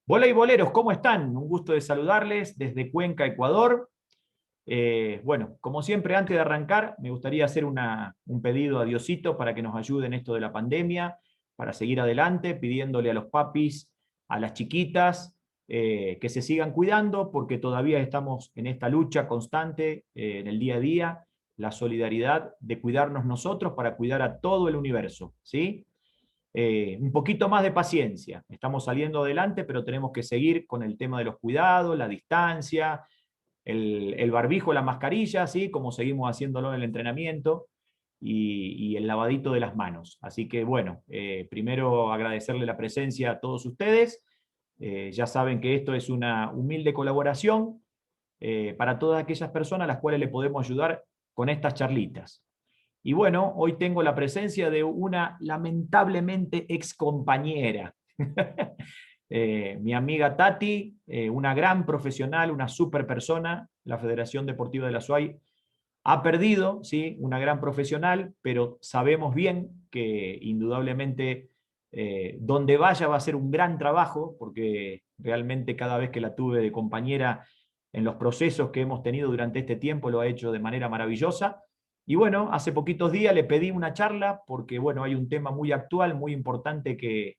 Voleiboleros, ¿cómo están? Un gusto de saludarles desde Cuenca, Ecuador. Bueno, como siempre, antes de arrancar, me gustaría hacer un pedido a Diosito para que nos ayude en esto de la pandemia, para seguir adelante, pidiéndole a los papis, a las chiquitas, que se sigan cuidando, porque todavía estamos en esta lucha constante, en el día a día, la solidaridad de cuidarnos nosotros para cuidar a todo el universo, ¿sí? Un poquito más de paciencia. Estamos saliendo adelante, pero tenemos que seguir con el tema de los cuidados, la distancia, el barbijo, la mascarilla, ¿sí? Como seguimos haciéndolo en el entrenamiento, y el lavadito de las manos. Así que bueno, primero agradecerle la presencia a todos ustedes. Ya saben que esto es una humilde colaboración para todas aquellas personas a las cuales le podemos ayudar con estas charlitas. Y bueno, hoy tengo la presencia de una lamentablemente ex compañera. Mi amiga Tati, una gran profesional, una super persona. La Federación Deportiva de la SUAY ha perdido, ¿sí? Una gran profesional, pero sabemos bien que indudablemente donde vaya va a ser un gran trabajo, porque realmente cada vez que la tuve de compañera en los procesos que hemos tenido durante este tiempo lo ha hecho de manera maravillosa. Y bueno, hace poquitos días le pedí una charla porque bueno, hay un tema muy actual, muy importante que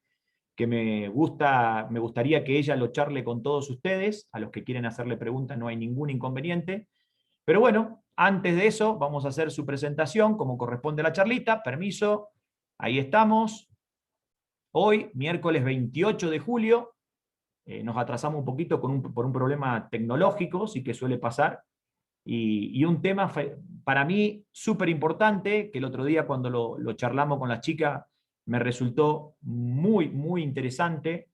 me gustaría que ella lo charle con todos ustedes. A los que quieren hacerle preguntas no hay ningún inconveniente. Pero bueno, antes de eso vamos a hacer su presentación como corresponde a la charlita. Permiso, ahí estamos. Hoy, miércoles 28 de julio, nos atrasamos un poquito por un problema tecnológico, sí que suele pasar, y un tema para mí súper importante, que el otro día cuando lo charlamos con las chicas me resultó muy, muy interesante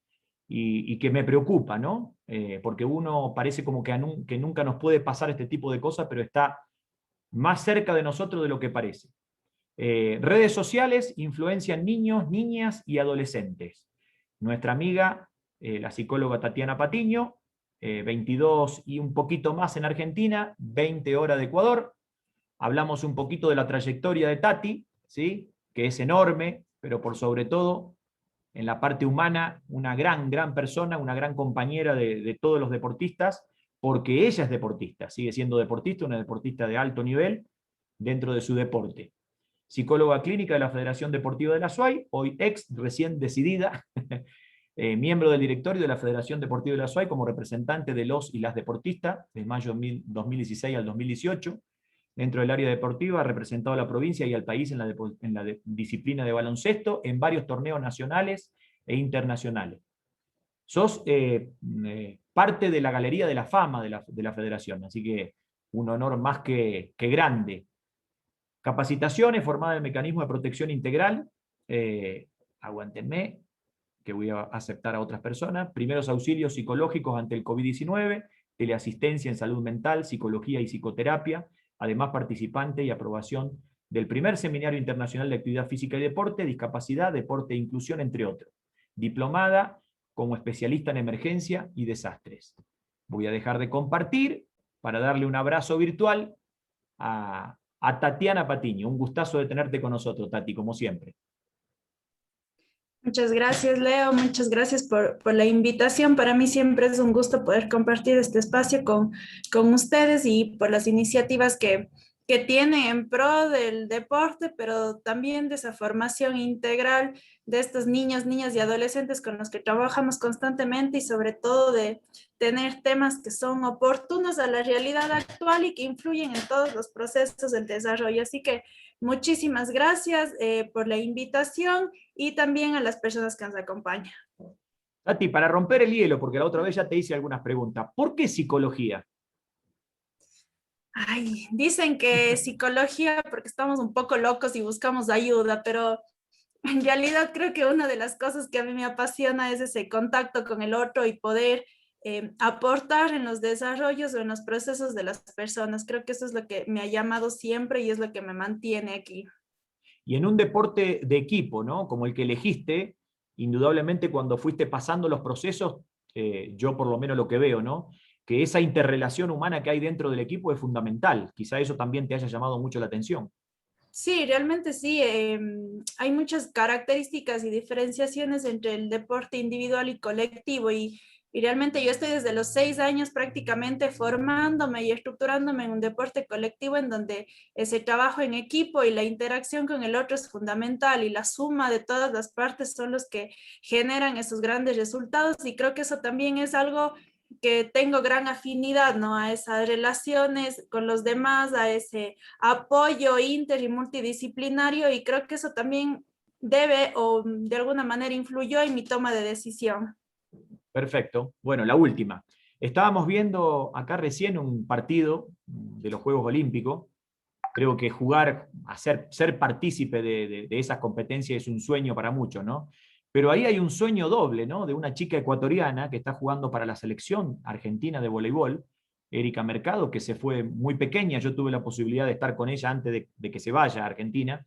y que me preocupa, ¿no? Porque uno parece como que nunca nos puede pasar este tipo de cosas, pero está más cerca de nosotros de lo que parece. Redes sociales influencian niños, niñas y adolescentes. Nuestra amiga, la psicóloga Tatiana Patiño, 22 y un poquito más en Argentina, 20 horas de Ecuador. Hablamos un poquito de la trayectoria de Tati, ¿sí? Que es enorme, pero por sobre todo, en la parte humana, una gran, gran persona, una gran compañera de todos los deportistas, porque ella es deportista, sigue siendo deportista, una deportista de alto nivel dentro de su deporte. Psicóloga clínica de la Federación Deportiva de la SUAY, hoy ex, recién decidida, miembro del directorio de la Federación Deportiva de la SUAY como representante de los y las deportistas de mayo de 2016 al 2018. Dentro del área deportiva ha representado a la provincia y al país en la disciplina de baloncesto en varios torneos nacionales e internacionales. Sos parte de la galería de la fama de la federación, así que un honor más que grande. Capacitaciones formadas en el mecanismo de protección integral, aguántenme, que voy a aceptar a otras personas, primeros auxilios psicológicos ante el COVID-19, teleasistencia en salud mental, psicología y psicoterapia, además participante y aprobación del primer Seminario Internacional de Actividad Física y Deporte, Discapacidad, Deporte e Inclusión, entre otros. Diplomada como especialista en emergencia y desastres. Voy a dejar de compartir para darle un abrazo virtual a Tatiana Patiño. Un gustazo de tenerte con nosotros, Tati, como siempre. Muchas gracias, Leo. Muchas gracias por la invitación. Para mí siempre es un gusto poder compartir este espacio con ustedes y por las iniciativas que tiene en pro del deporte, pero también de esa formación integral de estos niños, niñas y adolescentes con los que trabajamos constantemente y sobre todo de tener temas que son oportunos a la realidad actual y que influyen en todos los procesos del desarrollo. Así que muchísimas gracias por la invitación y también a las personas que nos acompañan. Tati, para romper el hielo, porque la otra vez ya te hice algunas preguntas, ¿por qué psicología? Ay, dicen que psicología porque estamos un poco locos y buscamos ayuda, pero en realidad creo que una de las cosas que a mí me apasiona es ese contacto con el otro y poder aportar en los desarrollos o en los procesos de las personas. Creo que eso es lo que me ha llamado siempre y es lo que me mantiene aquí. Y en un deporte de equipo, ¿no? Como el que elegiste, indudablemente cuando fuiste pasando los procesos, yo por lo menos lo que veo, ¿no? Que esa interrelación humana que hay dentro del equipo es fundamental. Quizá eso también te haya llamado mucho la atención. Sí, realmente sí. Hay muchas características y diferenciaciones entre el deporte individual y colectivo y Y realmente yo estoy desde los 6 años prácticamente formándome y estructurándome en un deporte colectivo en donde ese trabajo en equipo y la interacción con el otro es fundamental y la suma de todas las partes son los que generan esos grandes resultados y creo que eso también es algo que tengo gran afinidad, ¿no? A esas relaciones con los demás, a ese apoyo inter y multidisciplinario y creo que eso también debe o de alguna manera influyó en mi toma de decisión. Perfecto. Bueno, la última. Estábamos viendo acá recién un partido de los Juegos Olímpicos. Creo que jugar, ser partícipe de esas competencias es un sueño para muchos, ¿no? Pero ahí hay un sueño doble, ¿no? De una chica ecuatoriana que está jugando para la selección argentina de voleibol, Erika Mercado, que se fue muy pequeña. Yo tuve la posibilidad de estar con ella antes de que se vaya a Argentina.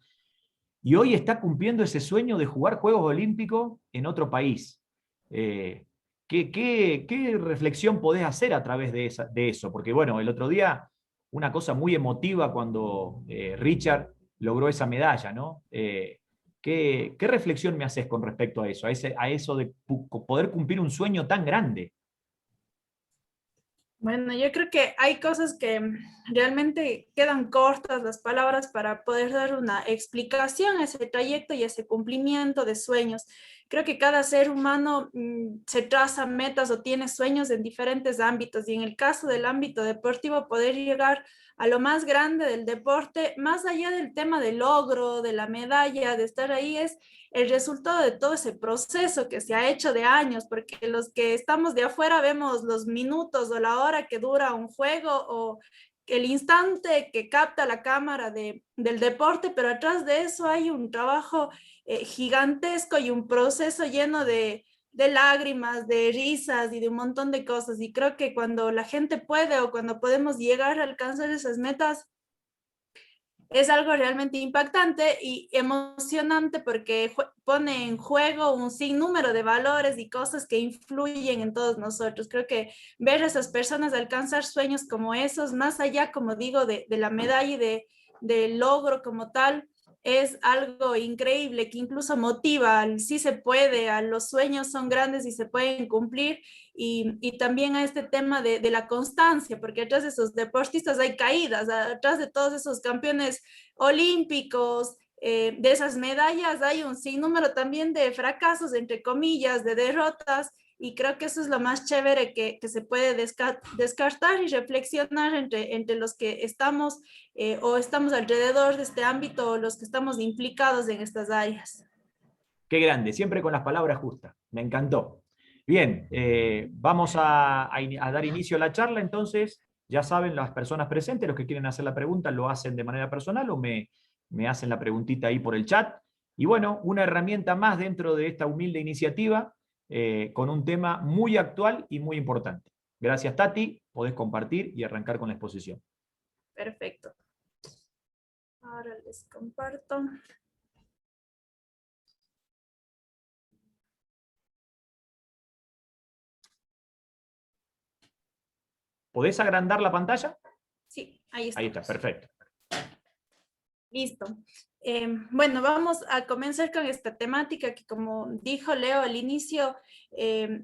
Y hoy está cumpliendo ese sueño de jugar Juegos Olímpicos en otro país. Eh, ¿qué reflexión podés hacer a través de eso? Porque bueno, el otro día una cosa muy emotiva cuando Richard logró esa medalla, ¿no? ¿Qué reflexión me haces con respecto a eso? A eso de poder cumplir un sueño tan grande. Bueno, yo creo que hay cosas que realmente quedan cortas las palabras para poder dar una explicación a ese trayecto y a ese cumplimiento de sueños. Creo que cada ser humano se traza metas o tiene sueños en diferentes ámbitos y en el caso del ámbito deportivo poder llegar a lo más grande del deporte, más allá del tema del logro, de la medalla, de estar ahí, es el resultado de todo ese proceso que se ha hecho de años, porque los que estamos de afuera vemos los minutos o la hora que dura un juego o el instante que capta la cámara del deporte, pero atrás de eso hay un trabajo gigantesco y un proceso lleno de lágrimas, de risas y de un montón de cosas. Y creo que cuando la gente puede o cuando podemos llegar a alcanzar esas metas, es algo realmente impactante y emocionante porque pone en juego un sinnúmero de valores y cosas que influyen en todos nosotros. Creo que ver a esas personas alcanzar sueños como esos, más allá, como digo, de la medalla y del logro como tal, es algo increíble que incluso motiva al sí se puede, a los sueños son grandes y se pueden cumplir y también a este tema de la constancia, porque atrás de esos deportistas hay caídas, atrás de todos esos campeones olímpicos, de esas medallas hay un sinnúmero también de fracasos, entre comillas, de derrotas, y creo que eso es lo más chévere que se puede descartar y reflexionar entre los que estamos o estamos alrededor de este ámbito o los que estamos implicados en estas áreas. Qué grande, siempre con las palabras justas. Me encantó. Bien, vamos a dar inicio a la charla, entonces, ya saben, las personas presentes, los que quieren hacer la pregunta, lo hacen de manera personal o me hacen la preguntita ahí por el chat. Y bueno, una herramienta más dentro de esta humilde iniciativa con un tema muy actual y muy importante. Gracias, Tati. Podés compartir y arrancar con la exposición. Perfecto. Ahora les comparto. ¿Podés agrandar la pantalla? Sí, ahí está. Ahí está, perfecto. Listo. Bueno, vamos a comenzar con esta temática que, como dijo Leo al inicio,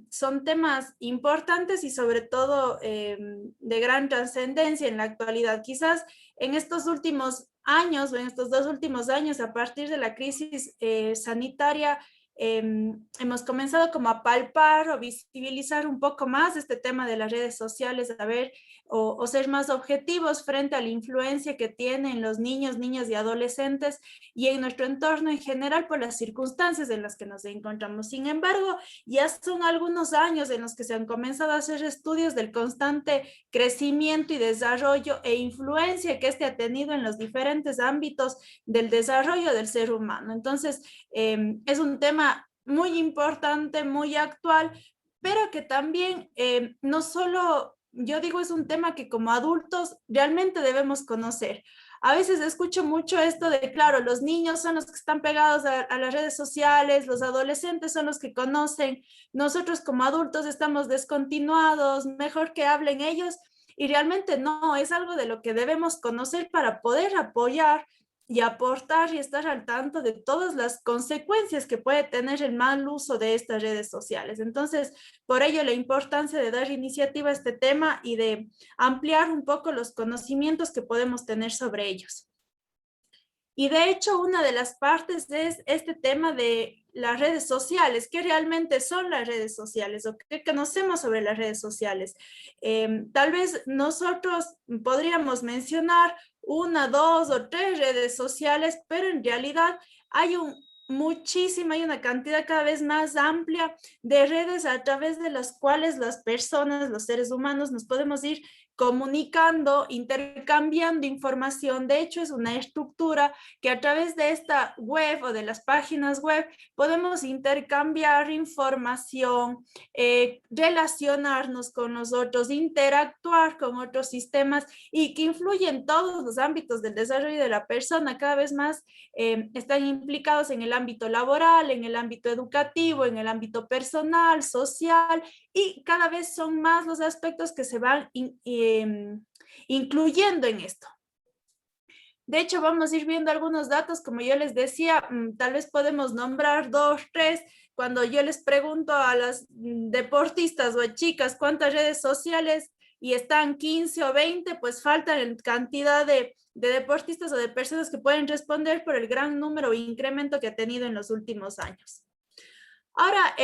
son temas importantes y sobre todo de gran trascendencia en la actualidad. Quizás en estos últimos años o en estos 2 últimos años, a partir de la crisis sanitaria, hemos comenzado como a palpar o visibilizar un poco más este tema de las redes sociales, a ver, o ser más objetivos frente a la influencia que tienen los niños, niñas y adolescentes y en nuestro entorno en general por las circunstancias en las que nos encontramos. Sin embargo, ya son algunos años en los que se han comenzado a hacer estudios del constante crecimiento y desarrollo e influencia que este ha tenido en los diferentes ámbitos del desarrollo del ser humano. Entonces, es un tema muy importante, muy actual, pero que también no solo, yo digo, es un tema que como adultos realmente debemos conocer. A veces escucho mucho esto de, claro, los niños son los que están pegados a las redes sociales, los adolescentes son los que conocen, nosotros como adultos estamos descontinuados, mejor que hablen ellos, y realmente no, es algo de lo que debemos conocer para poder apoyar y aportar y estar al tanto de todas las consecuencias que puede tener el mal uso de estas redes sociales. Entonces, por ello la importancia de dar iniciativa a este tema y de ampliar un poco los conocimientos que podemos tener sobre ellos. Y de hecho, una de las partes es este tema de las redes sociales. ¿Qué realmente son las redes sociales o qué conocemos sobre las redes sociales? Tal vez nosotros podríamos mencionar una, dos o tres redes sociales, pero en realidad hay hay una cantidad cada vez más amplia de redes a través de las cuales las personas, los seres humanos, nos podemos ir comunicando, intercambiando información. De hecho, es una estructura que a través de esta web o de las páginas web podemos intercambiar información, relacionarnos con nosotros, interactuar con otros sistemas y que influyen en todos los ámbitos del desarrollo de la persona. Cada vez más están implicados en el ámbito laboral, en el ámbito educativo, en el ámbito personal, social, y cada vez son más los aspectos que se van incluyendo en esto. De hecho, vamos a ir viendo algunos datos, como yo les decía, tal vez podemos nombrar dos, tres. Cuando yo les pregunto a las deportistas o a chicas cuántas redes sociales y están 15 o 20, pues faltan cantidad de deportistas o de personas que pueden responder por el gran número o incremento que ha tenido en los últimos años. Ahora,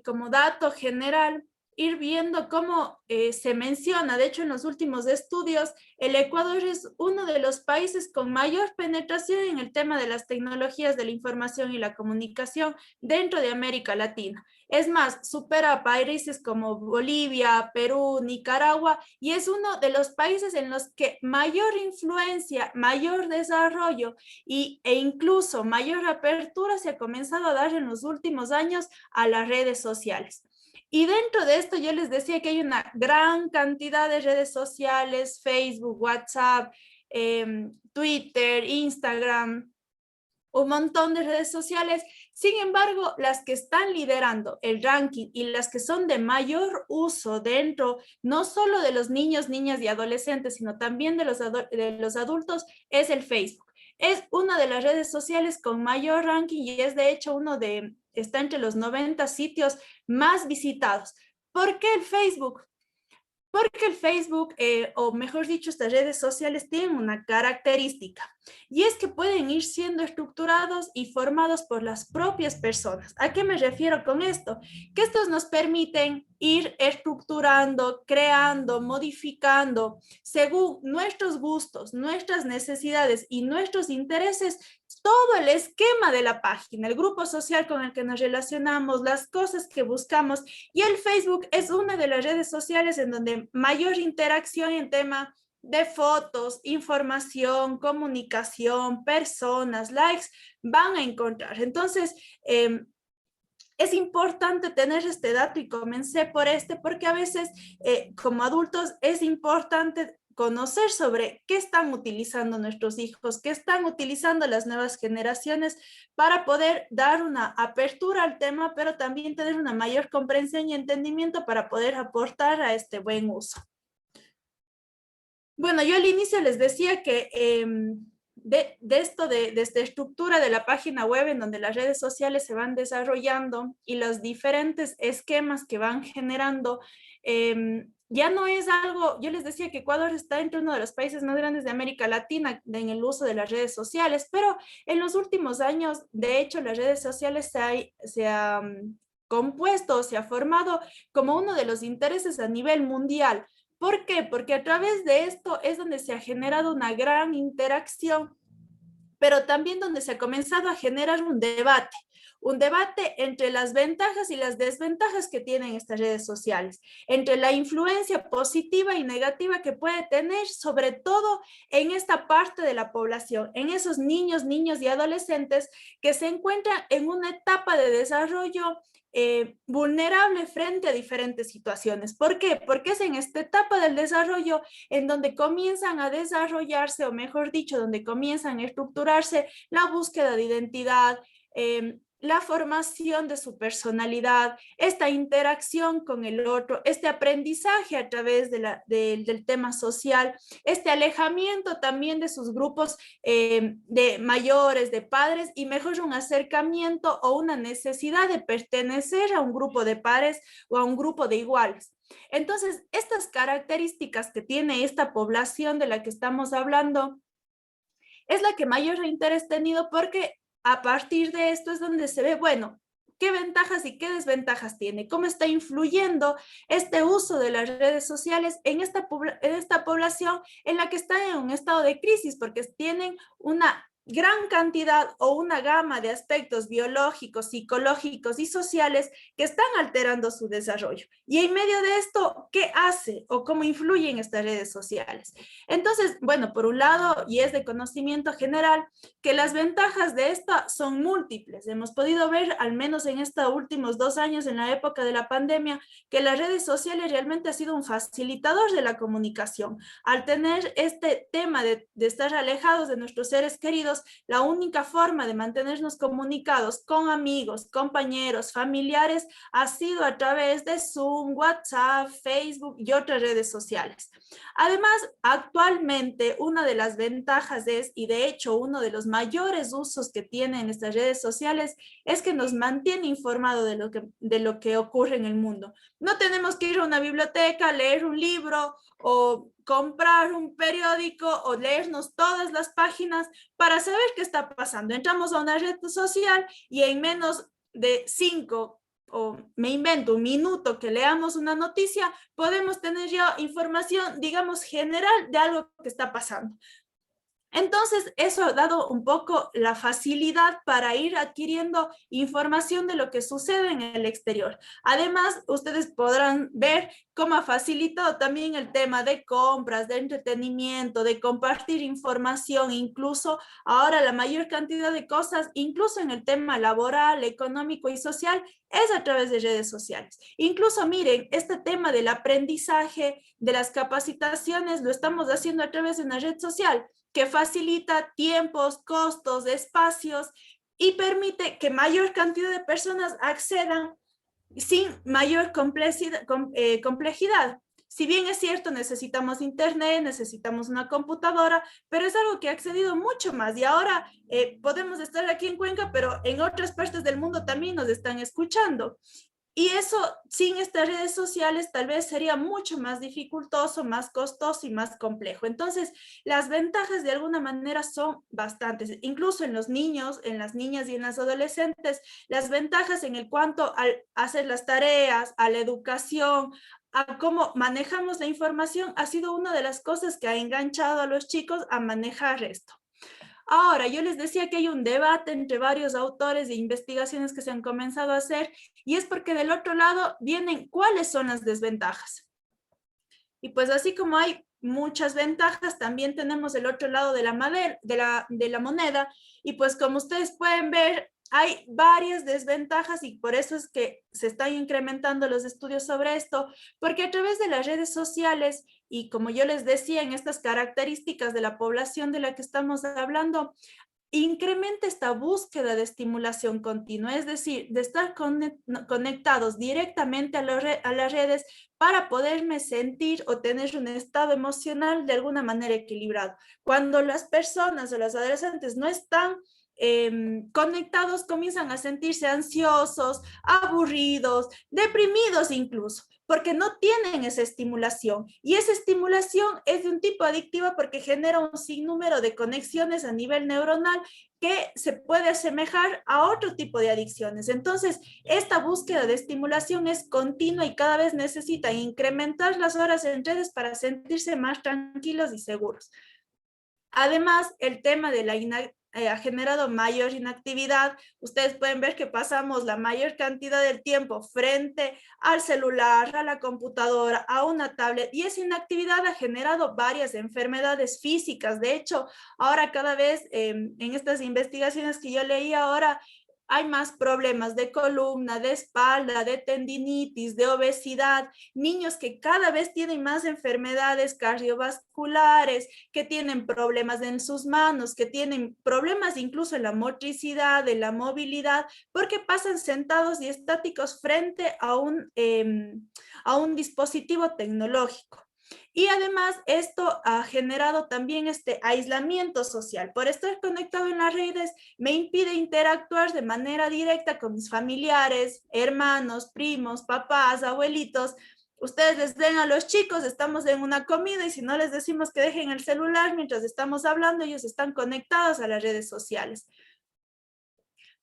como dato general, ir viendo cómo se menciona. De hecho, en los últimos estudios, el Ecuador es uno de los países con mayor penetración en el tema de las tecnologías de la información y la comunicación dentro de América Latina. Es más, supera a países como Bolivia, Perú, Nicaragua, y es uno de los países en los que mayor influencia, mayor desarrollo e incluso mayor apertura se ha comenzado a dar en los últimos años a las redes sociales. Y dentro de esto yo les decía que hay una gran cantidad de redes sociales: Facebook, WhatsApp, Twitter, Instagram, un montón de redes sociales. Sin embargo, las que están liderando el ranking y las que son de mayor uso dentro, no solo de los niños, niñas y adolescentes, sino también de los adultos, es el Facebook. Es una de las redes sociales con mayor ranking y es de hecho está entre los 90 sitios más visitados. ¿Por qué el Facebook? Porque el Facebook, o mejor dicho, estas redes sociales tienen una característica, y es que pueden ir siendo estructurados y formados por las propias personas. ¿A qué me refiero con esto? Que estos nos permiten ir estructurando, creando, modificando según nuestros gustos, nuestras necesidades y nuestros intereses todo el esquema de la página, el grupo social con el que nos relacionamos, las cosas que buscamos. Y el Facebook es una de las redes sociales en donde mayor interacción en tema de fotos, información, comunicación, personas, likes, van a encontrar. Entonces, es importante tener este dato y comencé por porque a veces como adultos es importante conocer sobre qué están utilizando nuestros hijos, qué están utilizando las nuevas generaciones para poder dar una apertura al tema, pero también tener una mayor comprensión y entendimiento para poder aportar a este buen uso. Bueno, yo al inicio les decía que de esta estructura de la página web en donde las redes sociales se van desarrollando y los diferentes esquemas que van generando, ya no es algo. Yo les decía que Ecuador está entre uno de los países más grandes de América Latina en el uso de las redes sociales, pero en los últimos años, de hecho, las redes sociales se ha compuesto, se ha formado como uno de los intereses a nivel mundial. ¿Por qué? Porque a través de esto es donde se ha generado una gran interacción, pero también donde se ha comenzado a generar un debate entre las ventajas y las desventajas que tienen estas redes sociales, entre la influencia positiva y negativa que puede tener, sobre todo en esta parte de la población, en esos niños y adolescentes que se encuentran en una etapa de desarrollo vulnerable frente a diferentes situaciones. ¿Por qué? Porque es en esta etapa del desarrollo en donde comienzan a desarrollarse, o mejor dicho, donde comienzan a estructurarse la búsqueda de identidad, la formación de su personalidad, esta interacción con el otro, este aprendizaje a través del tema social, este alejamiento también de sus grupos de mayores, de padres, y mejor un acercamiento o una necesidad de pertenecer a un grupo de pares o a un grupo de iguales. Entonces, estas características que tiene esta población de la que estamos hablando es la que mayor interés ha tenido, porque a partir de esto es donde se ve, bueno, qué ventajas y qué desventajas tiene, cómo está influyendo este uso de las redes sociales en esta población en la que está en un estado de crisis, porque tienen una gran cantidad o una gama de aspectos biológicos, psicológicos y sociales que están alterando su desarrollo. Y en medio de esto, ¿qué hace o cómo influyen estas redes sociales? Entonces, bueno, por un lado, y es de conocimiento general, que las ventajas de esta son múltiples. Hemos podido ver, al menos en estos últimos 2 años, en la época de la pandemia, que las redes sociales realmente ha sido un facilitador de la comunicación. Al tener este tema de estar alejados de nuestros seres queridos, la única forma de mantenernos comunicados con amigos, compañeros, familiares, ha sido a través de Zoom, WhatsApp, Facebook y otras redes sociales. Además, actualmente una de las ventajas es, y de hecho uno de los mayores usos que tienen estas redes sociales, es que nos mantiene informado de lo que ocurre en el mundo. No tenemos que ir a una biblioteca, leer un libro o comprar un periódico o leernos todas las páginas para saber qué está pasando. Entramos a una red social y en menos de 5 o me invento un minuto que leamos una noticia, podemos tener ya información, digamos, general de algo que está pasando. Entonces, eso ha dado un poco la facilidad para ir adquiriendo información de lo que sucede en el exterior. Además, ustedes podrán ver cómo ha facilitado también el tema de compras, de entretenimiento, de compartir información, incluso ahora la mayor cantidad de cosas, incluso en el tema laboral, económico y social, es a través de redes sociales. Incluso miren, este tema del aprendizaje, de las capacitaciones, lo estamos haciendo a través de una red social que facilita tiempos, costos, espacios y permite que mayor cantidad de personas accedan sin mayor complejidad. Si bien es cierto, necesitamos internet, necesitamos una computadora, pero es algo que ha accedido mucho más. Y ahora podemos estar aquí en Cuenca, pero en otras partes del mundo también nos están escuchando. Y eso, sin estas redes sociales, tal vez sería mucho más dificultoso, más costoso y más complejo. Entonces, las ventajas de alguna manera son bastantes. Incluso en los niños, en las niñas y en las adolescentes, las ventajas en el cuanto a hacer las tareas, a la educación, a cómo manejamos la información, ha sido una de las cosas que ha enganchado a los chicos a manejar esto. Ahora, yo les decía que hay un debate entre varios autores e investigaciones que se han comenzado a hacer, y es porque del otro lado vienen cuáles son las desventajas. Y pues así como hay muchas ventajas, también tenemos el otro lado de la moneda, y pues como ustedes pueden ver, hay varias desventajas y por eso es que se están incrementando los estudios sobre esto, porque a través de las redes sociales y como yo les decía, en estas características de la población de la que estamos hablando, incrementa esta búsqueda de estimulación continua, es decir, de estar conectados directamente a las redes para poderme sentir o tener un estado emocional de alguna manera equilibrado. Cuando las personas o los adolescentes no están conectados, comienzan a sentirse ansiosos, aburridos, deprimidos incluso, porque no tienen esa estimulación. Y esa estimulación es de un tipo adictiva porque genera un sinnúmero de conexiones a nivel neuronal que se puede asemejar a otro tipo de adicciones. Entonces, esta búsqueda de estimulación es continua y cada vez necesita incrementar las horas en redes para sentirse más tranquilos y seguros. Además, el tema de la ha generado mayor inactividad. Ustedes pueden ver que pasamos la mayor cantidad del tiempo frente al celular, a la computadora, a una tablet, y esa inactividad ha generado varias enfermedades físicas. De hecho, ahora cada vez en estas investigaciones que yo leí ahora, hay más problemas de columna, de espalda, de tendinitis, de obesidad, niños que cada vez tienen más enfermedades cardiovasculares, que tienen problemas en sus manos, que tienen problemas incluso en la motricidad, en la movilidad, porque pasan sentados y estáticos frente a un dispositivo tecnológico. Y además esto ha generado también este aislamiento social. Por estar conectado en las redes me impide interactuar de manera directa con mis familiares, hermanos, primos, papás, abuelitos. Ustedes les den a los chicos, estamos en una comida y si no les decimos que dejen el celular mientras estamos hablando, ellos están conectados a las redes sociales.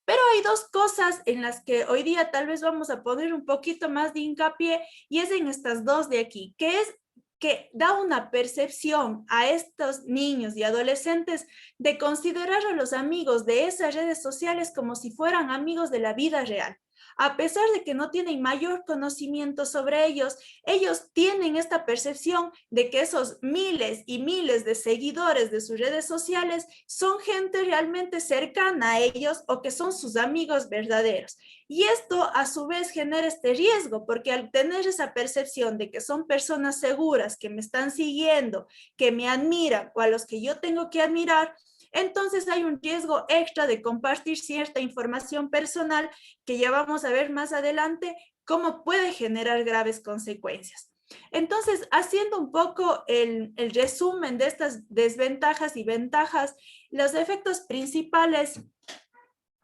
Pero hay dos cosas en las que hoy día tal vez vamos a poner un poquito más de hincapié y es en estas dos de aquí, que es que da una percepción a estos niños y adolescentes de considerar a los amigos de esas redes sociales como si fueran amigos de la vida real. A pesar de que no tienen mayor conocimiento sobre ellos, ellos tienen esta percepción de que esos miles y miles de seguidores de sus redes sociales son gente realmente cercana a ellos o que son sus amigos verdaderos. Y esto a su vez genera este riesgo, porque al tener esa percepción de que son personas seguras, que me están siguiendo, que me admiran o a los que yo tengo que admirar, entonces hay un riesgo extra de compartir cierta información personal que ya vamos a ver más adelante cómo puede generar graves consecuencias. Entonces, haciendo un poco el resumen de estas desventajas y ventajas, los efectos principales,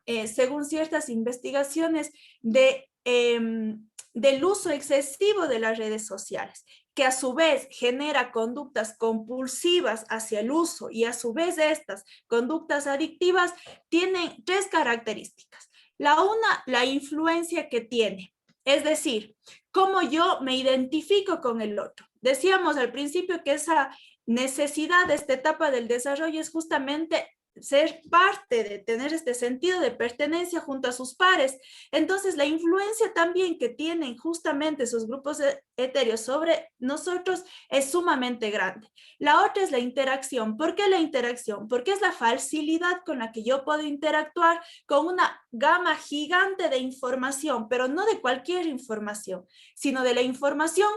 según ciertas investigaciones, del uso excesivo de las redes sociales, que a su vez genera conductas compulsivas hacia el uso y a su vez estas conductas adictivas tienen tres características. La una, la influencia que tiene, es decir, cómo yo me identifico con el otro. Decíamos al principio que esa necesidad de esta etapa del desarrollo es justamente ser parte, de tener este sentido de pertenencia junto a sus pares. Entonces, la influencia también que tienen justamente esos grupos etéreos sobre nosotros es sumamente grande. La otra es la interacción. ¿Por qué la interacción? Porque es la facilidad con la que yo puedo interactuar con una gama gigante de información, pero no de cualquier información, sino de la información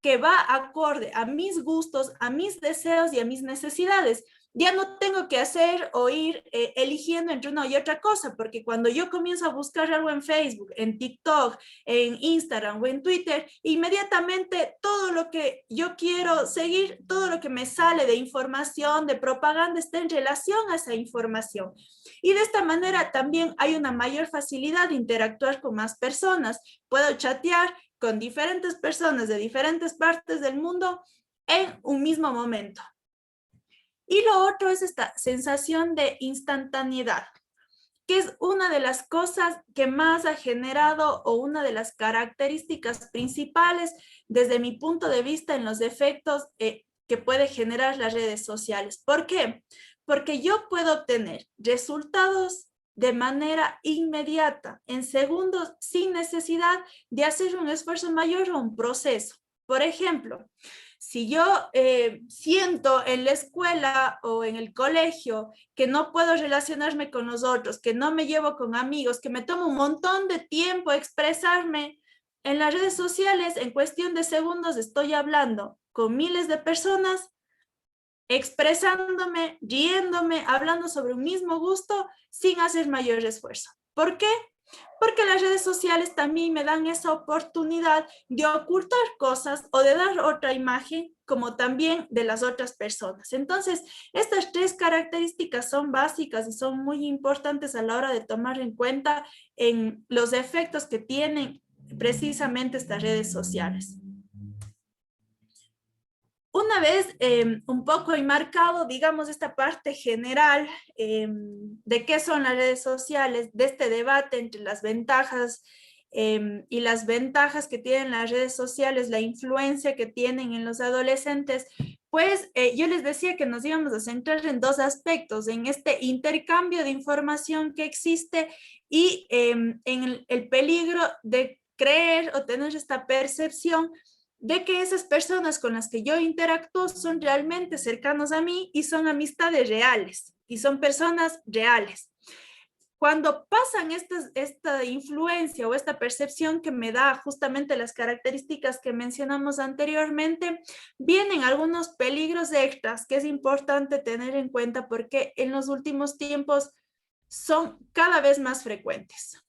que va acorde a mis gustos, a mis deseos y a mis necesidades. Ya no tengo que hacer o ir eligiendo entre una y otra cosa, porque cuando yo comienzo a buscar algo en Facebook, en TikTok, en Instagram o en Twitter, inmediatamente todo lo que yo quiero seguir, todo lo que me sale de información, de propaganda, está en relación a esa información. Y de esta manera también hay una mayor facilidad de interactuar con más personas. Puedo chatear con diferentes personas de diferentes partes del mundo en un mismo momento. Y lo otro es esta sensación de instantaneidad, que es una de las cosas que más ha generado o una de las características principales desde mi punto de vista en los efectos que puede generar las redes sociales. ¿Por qué? Porque yo puedo obtener resultados de manera inmediata, en segundos, sin necesidad de hacer un esfuerzo mayor o un proceso. Por ejemplo, si yo siento en la escuela o en el colegio que no puedo relacionarme con los otros, que no me llevo con amigos, que me toma un montón de tiempo expresarme, en las redes sociales, en cuestión de segundos, estoy hablando con miles de personas, expresándome, riéndome, hablando sobre un mismo gusto, sin hacer mayor esfuerzo. ¿Por qué? Porque las redes sociales también me dan esa oportunidad de ocultar cosas o de dar otra imagen, como también de las otras personas. Entonces, estas tres características son básicas y son muy importantes a la hora de tomar en cuenta en los efectos que tienen precisamente estas redes sociales. Una vez un poco enmarcado, digamos, esta parte general de qué son las redes sociales, de este debate entre las ventajas y las ventajas que tienen las redes sociales, la influencia que tienen en los adolescentes, pues yo les decía que nos íbamos a centrar en dos aspectos, en este intercambio de información que existe y en el peligro de creer o tener esta percepción de que esas personas con las que yo interactúo son realmente cercanos a mí y son amistades reales y son personas reales. cuando pasan esta influencia o esta percepción que me da justamente las características que mencionamos anteriormente, vienen algunos peligros extras que es importante tener en cuenta porque en los últimos tiempos son cada vez más frecuentes.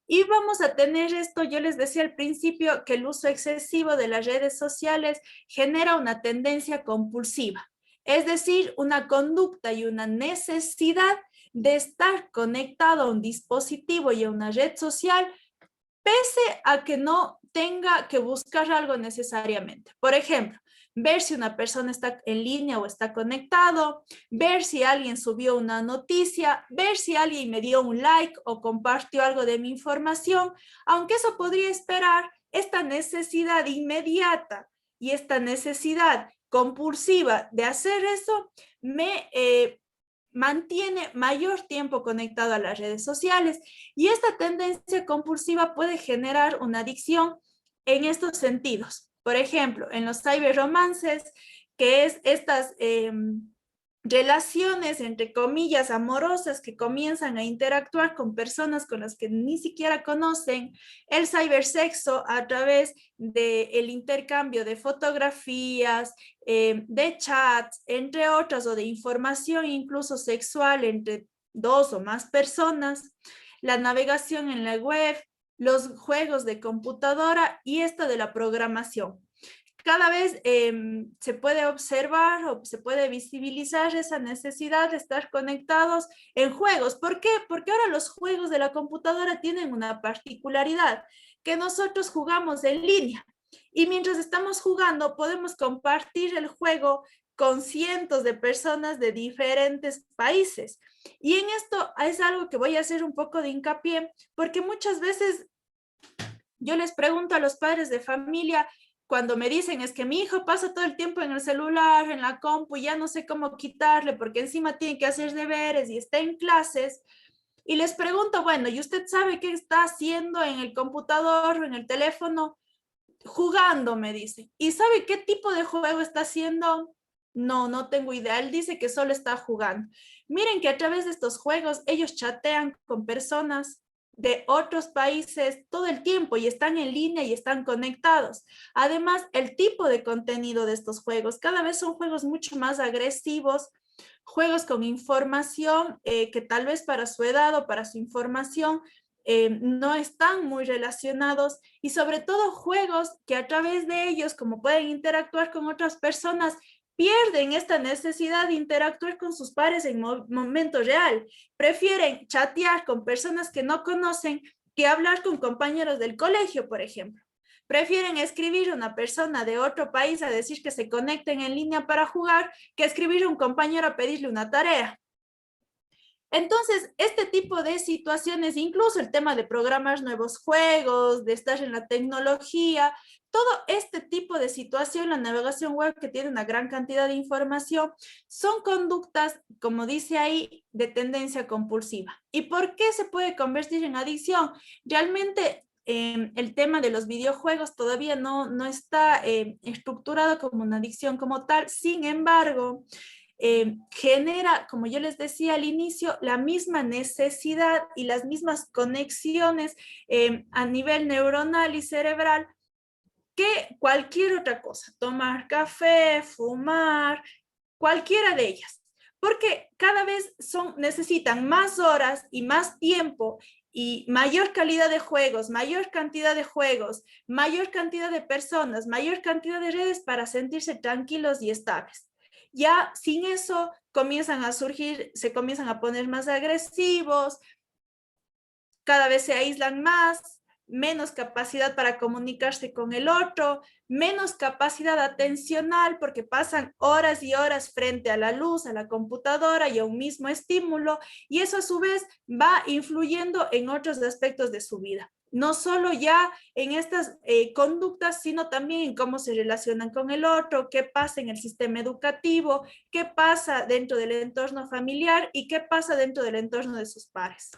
Y vamos a tener esto, yo les decía al principio que el uso excesivo de las redes sociales genera una tendencia compulsiva. Es decir, una conducta y una necesidad de estar conectado a un dispositivo y a una red social, pese a que no tenga que buscar algo necesariamente. Por ejemplo, ver si una persona está en línea o está conectado, ver si alguien subió una noticia, ver si alguien me dio un like o compartió algo de mi información, aunque eso podría esperar, esta necesidad inmediata y esta necesidad compulsiva de hacer eso me mantiene mayor tiempo conectado a las redes sociales y esta tendencia compulsiva puede generar una adicción en estos sentidos. Por ejemplo, en los cyberromances, que es estas relaciones, entre comillas, amorosas que comienzan a interactuar con personas con las que ni siquiera conocen, el cibersexo a través del intercambio de fotografías, de chats, entre otras, o de información incluso sexual entre dos o más personas, la navegación en la web, los juegos de computadora y esto de la programación. Cada vez se puede observar o se puede visibilizar esa necesidad de estar conectados en juegos. ¿Por qué? Porque ahora los juegos de la computadora tienen una particularidad, que nosotros jugamos en línea y mientras estamos jugando podemos compartir el juego con cientos de personas de diferentes países. Y en esto es algo que voy a hacer un poco de hincapié, porque muchas veces yo les pregunto a los padres de familia, cuando me dicen es que mi hijo pasa todo el tiempo en el celular, en la compu, y ya no sé cómo quitarle porque encima tiene que hacer deberes y está en clases, y les pregunto, bueno, ¿y usted sabe qué está haciendo en el computador o en el teléfono? Jugando, me dice. ¿Y sabe qué tipo de juego está haciendo? No, no tengo idea. Él dice que solo está jugando. Miren que a través de estos juegos ellos chatean con personas de otros países todo el tiempo y están en línea y están conectados. Además, el tipo de contenido de estos juegos cada vez son juegos mucho más agresivos, juegos con información que tal vez para su edad o para su información no están muy relacionados, y sobre todo juegos que a través de ellos, como pueden interactuar con otras personas, pierden esta necesidad de interactuar con sus pares en momento real. Prefieren chatear con personas que no conocen que hablar con compañeros del colegio, por ejemplo. Prefieren escribir a una persona de otro país a decir que se conecten en línea para jugar que escribir a un compañero a pedirle una tarea. Entonces, este tipo de situaciones, incluso el tema de programar nuevos juegos, de estar en la tecnología, todo este tipo de situación, la navegación web que tiene una gran cantidad de información, son conductas, como dice ahí, de tendencia compulsiva. ¿Y por qué se puede convertir en adicción? Realmente el tema de los videojuegos todavía no está estructurado como una adicción como tal. Sin embargo, genera, como yo les decía al inicio, la misma necesidad y las mismas conexiones a nivel neuronal y cerebral que cualquier otra cosa, tomar café, fumar, cualquiera de ellas, porque cada vez necesitan más horas y más tiempo y mayor calidad de juegos, mayor cantidad de juegos, mayor cantidad de personas, mayor cantidad de redes para sentirse tranquilos y estables. Ya sin eso comienzan a surgir, se comienzan a poner más agresivos, cada vez se aíslan más, menos capacidad para comunicarse con el otro, menos capacidad atencional porque pasan horas y horas frente a la luz, a la computadora y a un mismo estímulo, y eso a su vez va influyendo en otros aspectos de su vida. No solo ya en estas conductas, sino también en cómo se relacionan con el otro, qué pasa en el sistema educativo, qué pasa dentro del entorno familiar y qué pasa dentro del entorno de sus pares.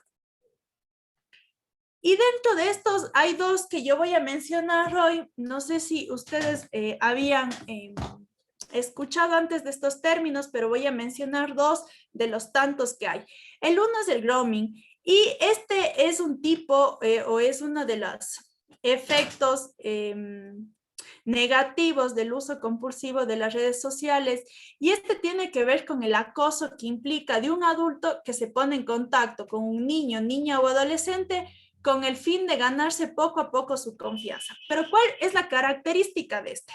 Y dentro de estos hay dos que yo voy a mencionar hoy. No sé si ustedes habían escuchado antes de estos términos, pero voy a mencionar dos de los tantos que hay. El uno es el grooming, y este es un tipo o es uno de los efectos negativos del uso compulsivo de las redes sociales, y este tiene que ver con el acoso que implica de un adulto que se pone en contacto con un niño, niña o adolescente con el fin de ganarse poco a poco su confianza. Pero ¿cuál es la característica de este?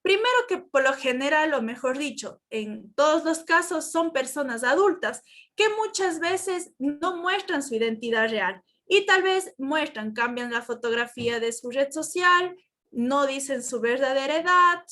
Primero, que por lo general, o mejor dicho, en todos los casos son personas adultas que muchas veces no muestran su identidad real y tal vez cambian la fotografía de su red social, no dicen su verdadera edad,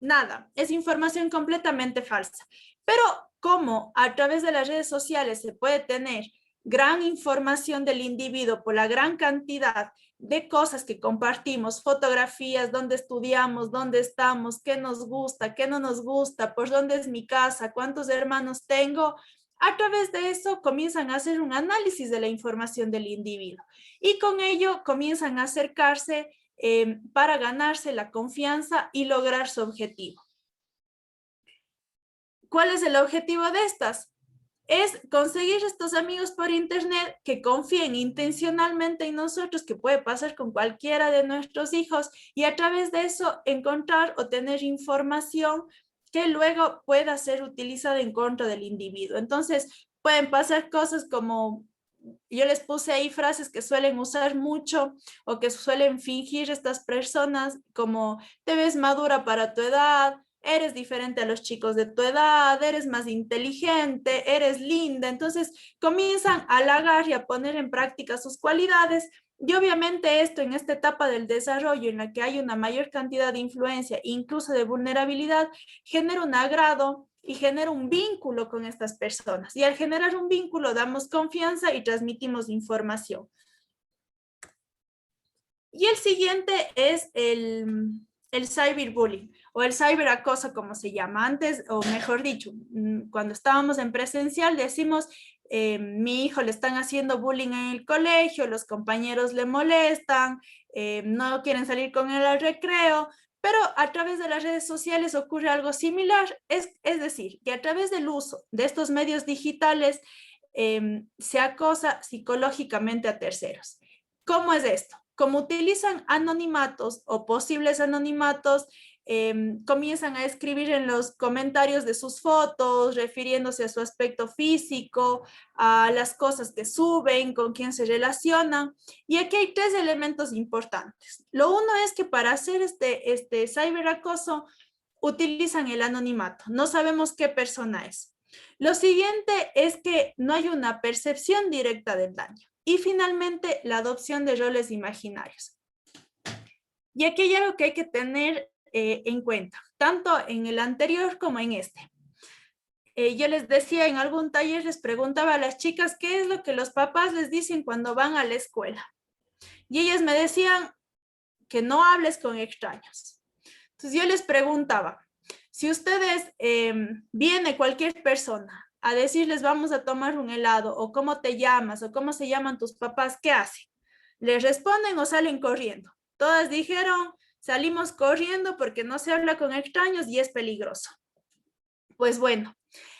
nada, es información completamente falsa. Pero ¿cómo a través de las redes sociales se puede tener gran información del individuo por la gran cantidad de cosas que compartimos, fotografías, dónde estudiamos, dónde estamos, qué nos gusta, qué no nos gusta, por dónde es mi casa, cuántos hermanos tengo? A través de eso comienzan a hacer un análisis de la información del individuo y con ello comienzan a acercarse para ganarse la confianza y lograr su objetivo. ¿Cuál es el objetivo de estas? Es conseguir estos amigos por internet que confíen intencionalmente en nosotros, que puede pasar con cualquiera de nuestros hijos, y a través de eso encontrar o tener información que luego pueda ser utilizada en contra del individuo. Entonces, pueden pasar cosas como, yo les puse ahí frases que suelen usar mucho o que suelen fingir estas personas, como te ves madura para tu edad, eres diferente a los chicos de tu edad, eres más inteligente, eres linda. Entonces comienzan a halagar y a poner en práctica sus cualidades, y obviamente esto en esta etapa del desarrollo en la que hay una mayor cantidad de influencia, incluso de vulnerabilidad, genera un agrado y genera un vínculo con estas personas. Y al generar un vínculo damos confianza y transmitimos información. Y el siguiente es el cyberbullying o el cyberacoso, como se llama antes, o mejor dicho, cuando estábamos en presencial decimos, mi hijo le están haciendo bullying en el colegio, los compañeros le molestan, no quieren salir con él al recreo, pero a través de las redes sociales ocurre algo similar, es decir, que a través del uso de estos medios digitales se acosa psicológicamente a terceros. ¿Cómo es esto? Como utilizan anonimatos o posibles anonimatos, comienzan a escribir en los comentarios de sus fotos, refiriéndose a su aspecto físico, a las cosas que suben, con quién se relacionan. Y aquí hay tres elementos importantes. Lo uno es que para hacer este cyberacoso utilizan el anonimato. No sabemos qué persona es. Lo siguiente es que no hay una percepción directa del daño. Y finalmente, la adopción de roles imaginarios. Y aquí hay algo que hay que tener en cuenta, tanto en el anterior como en este. Yo les decía en algún taller, les preguntaba a las chicas qué es lo que los papás les dicen cuando van a la escuela. Y ellas me decían que no hables con extraños. Entonces yo les preguntaba, si ustedes viene cualquier persona a decirles vamos a tomar un helado, o cómo te llamas, o cómo se llaman tus papás, ¿qué hacen? ¿Les responden o salen corriendo? Todas dijeron, salimos corriendo porque no se habla con extraños y es peligroso. Pues bueno,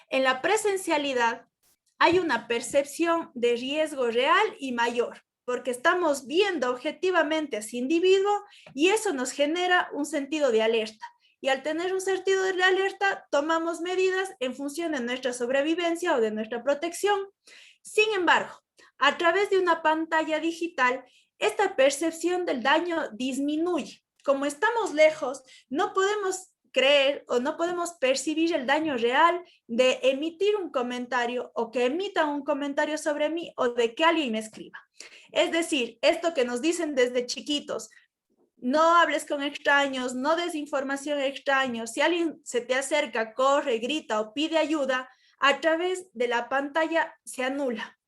en la presencialidad hay una percepción de riesgo real y mayor, porque estamos viendo objetivamente a ese individuo y eso nos genera un sentido de alerta. Y al tener un sentido de alerta, tomamos medidas en función de nuestra sobrevivencia o de nuestra protección. Sin embargo, a través de una pantalla digital, esta percepción del daño disminuye. Como estamos lejos, no podemos creer o no podemos percibir el daño real de emitir un comentario o que emitan un comentario sobre mí o de que alguien me escriba. Es decir, esto que nos dicen desde chiquitos, no hables con extraños, no des información a extraños. Si alguien se te acerca, corre, grita o pide ayuda, a través de la pantalla se anula.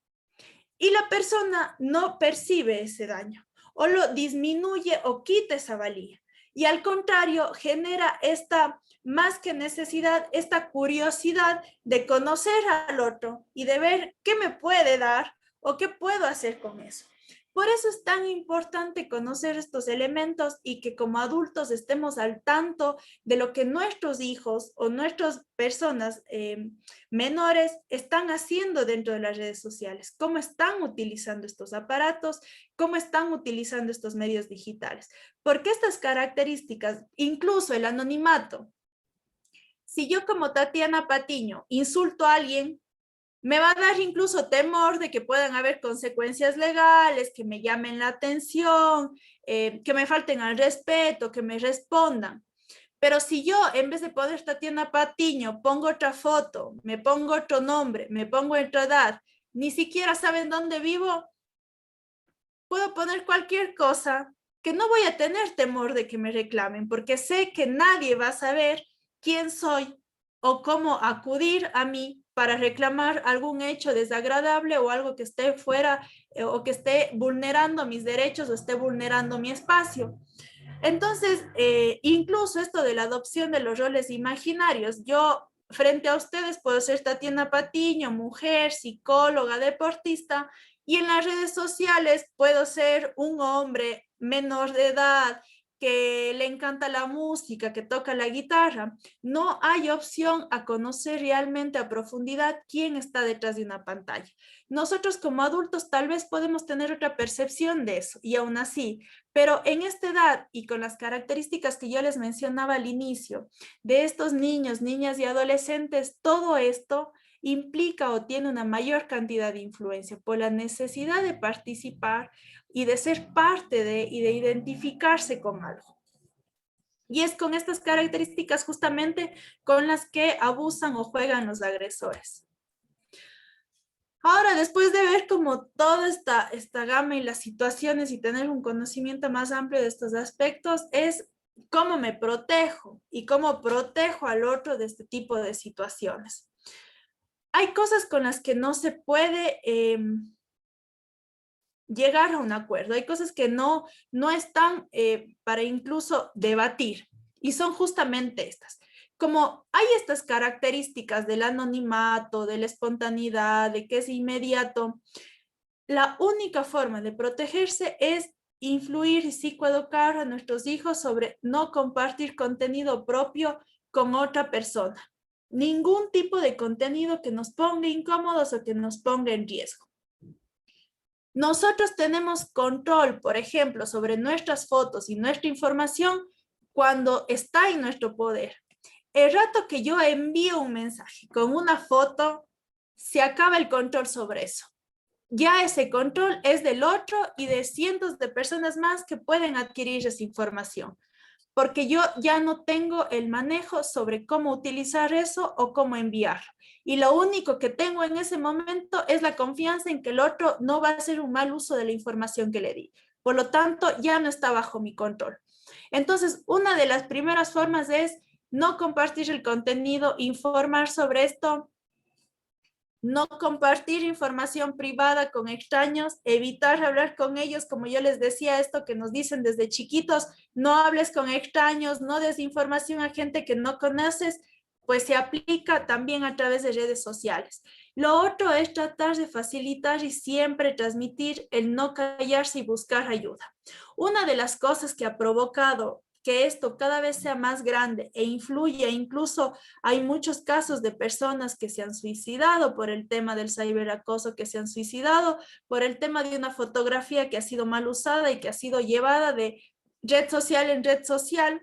Y la persona no percibe ese daño, o lo disminuye o quita esa valía. Y al contrario, genera esta, más que necesidad, esta curiosidad de conocer al otro y de ver qué me puede dar o qué puedo hacer con eso. Por eso es tan importante conocer estos elementos y que como adultos estemos al tanto de lo que nuestros hijos o nuestras personas menores están haciendo dentro de las redes sociales, cómo están utilizando estos aparatos, cómo están utilizando estos medios digitales. Porque estas características, incluso el anonimato, si yo como Tatiana Patiño insulto a alguien, me va a dar incluso temor de que puedan haber consecuencias legales, que me llamen la atención, que me falten al respeto, que me respondan. Pero si yo, en vez de poner Tatiana Patiño, pongo otra foto, me pongo otro nombre, me pongo otra edad, ni siquiera saben dónde vivo, puedo poner cualquier cosa que no voy a tener temor de que me reclamen, porque sé que nadie va a saber quién soy o cómo acudir a mí para reclamar algún hecho desagradable o algo que esté fuera o que esté vulnerando mis derechos o esté vulnerando mi espacio. Entonces, incluso esto de la adopción de los roles imaginarios, yo frente a ustedes puedo ser Tatiana Patiño, mujer, psicóloga, deportista, y en las redes sociales puedo ser un hombre menor de edad que le encanta la música, que toca la guitarra. No hay opción a conocer realmente a profundidad quién está detrás de una pantalla. Nosotros como adultos tal vez podemos tener otra percepción de eso y aún así, pero en esta edad y con las características que yo les mencionaba al inicio, de estos niños, niñas y adolescentes, todo esto implica o tiene una mayor cantidad de influencia por la necesidad de participar y de ser parte de y de identificarse con algo. Y es con estas características justamente con las que abusan o juegan los agresores. Ahora, después de ver como toda esta gama y las situaciones y tener un conocimiento más amplio de estos aspectos, es cómo me protejo y cómo protejo al otro de este tipo de situaciones. Hay cosas con las que no se puede llegar a un acuerdo, hay cosas que no están para incluso debatir y son justamente estas. Como hay estas características del anonimato, de la espontaneidad, de que es inmediato, la única forma de protegerse es influir y psicoeducar a nuestros hijos sobre no compartir contenido propio con otra persona. Ningún tipo de contenido que nos ponga incómodos o que nos ponga en riesgo. Nosotros tenemos control, por ejemplo, sobre nuestras fotos y nuestra información cuando está en nuestro poder. El rato que yo envío un mensaje con una foto, se acaba el control sobre eso. Ya ese control es del otro y de cientos de personas más que pueden adquirir esa información, porque yo ya no tengo el manejo sobre cómo utilizar eso o cómo enviarlo. Y lo único que tengo en ese momento es la confianza en que el otro no va a hacer un mal uso de la información que le di. Por lo tanto, ya no está bajo mi control. Entonces, una de las primeras formas es no compartir el contenido, informar sobre esto, no compartir información privada con extraños, evitar hablar con ellos, como yo les decía, esto que nos dicen desde chiquitos, no hables con extraños, no des información a gente que no conoces, pues se aplica también a través de redes sociales. Lo otro es tratar de facilitar y siempre transmitir el no callarse y buscar ayuda. Una de las cosas que ha provocado que esto cada vez sea más grande e influye, incluso hay muchos casos de personas que se han suicidado por el tema del ciberacoso, que se han suicidado por el tema de una fotografía que ha sido mal usada y que ha sido llevada de red social en red social.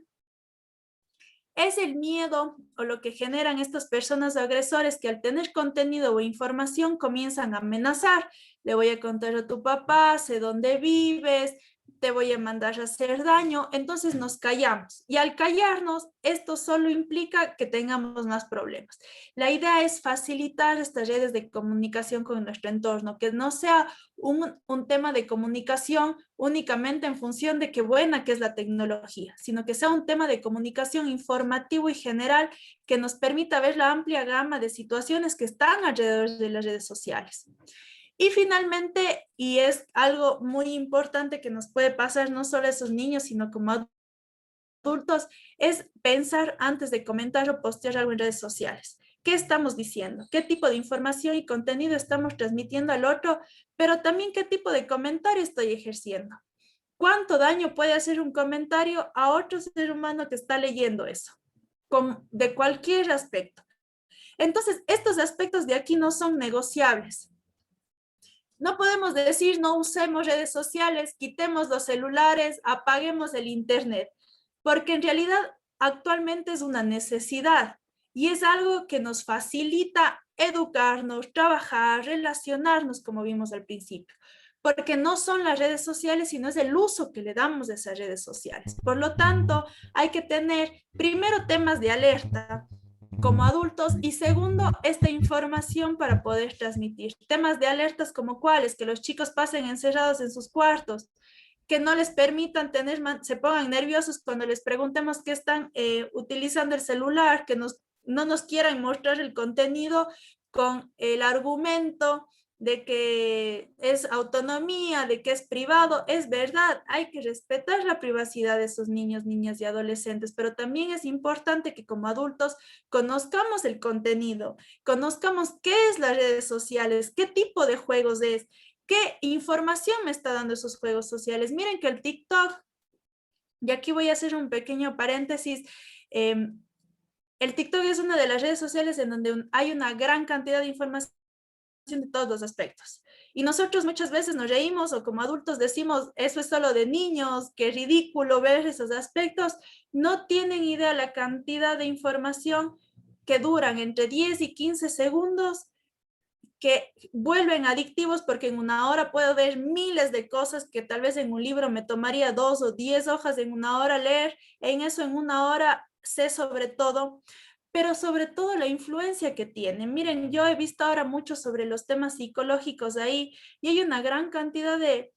Es el miedo o lo que generan estas personas agresores que al tener contenido o información comienzan a amenazar. Le voy a contar a tu papá, sé dónde vives, te voy a mandar a hacer daño. Entonces nos callamos. Y al callarnos, esto solo implica que tengamos más problemas. La idea es facilitar estas redes de comunicación con nuestro entorno, que no sea un tema de comunicación únicamente en función de qué buena que es la tecnología, sino que sea un tema de comunicación informativo y general que nos permita ver la amplia gama de situaciones que están alrededor de las redes sociales. Y finalmente, y es algo muy importante que nos puede pasar no solo a esos niños, sino como adultos, es pensar antes de comentar o postear algo en redes sociales. qué estamos diciendo, qué tipo de información y contenido estamos transmitiendo al otro, pero también qué tipo de comentario estoy ejerciendo. ¿Cuánto daño puede hacer un comentario a otro ser humano que está leyendo eso? De cualquier aspecto. Entonces, estos aspectos de aquí no son negociables. No podemos decir no usemos redes sociales, quitemos los celulares, apaguemos el internet, porque en realidad actualmente es una necesidad y es algo que nos facilita educarnos, trabajar, relacionarnos, como vimos al principio, porque no son las redes sociales, sino es el uso que le damos a esas redes sociales. Por lo tanto, hay que tener primero temas de alerta como adultos y segundo, esta información para poder transmitir. Temas de alertas como cuáles, que los chicos pasen encerrados en sus cuartos, que no les permitan tener, se pongan nerviosos cuando les preguntemos qué están utilizando el celular, que no nos quieran mostrar el contenido con el argumento de que es autonomía, de que es privado. Es verdad, hay que respetar la privacidad de esos niños, niñas y adolescentes, pero también es importante que como adultos conozcamos el contenido, conozcamos qué es las redes sociales, qué tipo de juegos es, qué información me está dando esos juegos sociales. Miren que el TikTok, y aquí voy a hacer un pequeño paréntesis, el TikTok es una de las redes sociales en donde hay una gran cantidad de información de todos los aspectos. Y nosotros muchas veces nos reímos o como adultos decimos, eso es solo de niños, qué ridículo ver esos aspectos. No tienen idea la cantidad de información que duran entre 10 y 15 segundos que vuelven adictivos porque en una hora puedo ver miles de cosas que tal vez en un libro me tomaría 2 o 10 hojas en una hora leer. En eso en una hora sé sobre todo, pero sobre todo la influencia que tiene. Miren, yo he visto ahora mucho sobre los temas psicológicos ahí y hay una gran cantidad de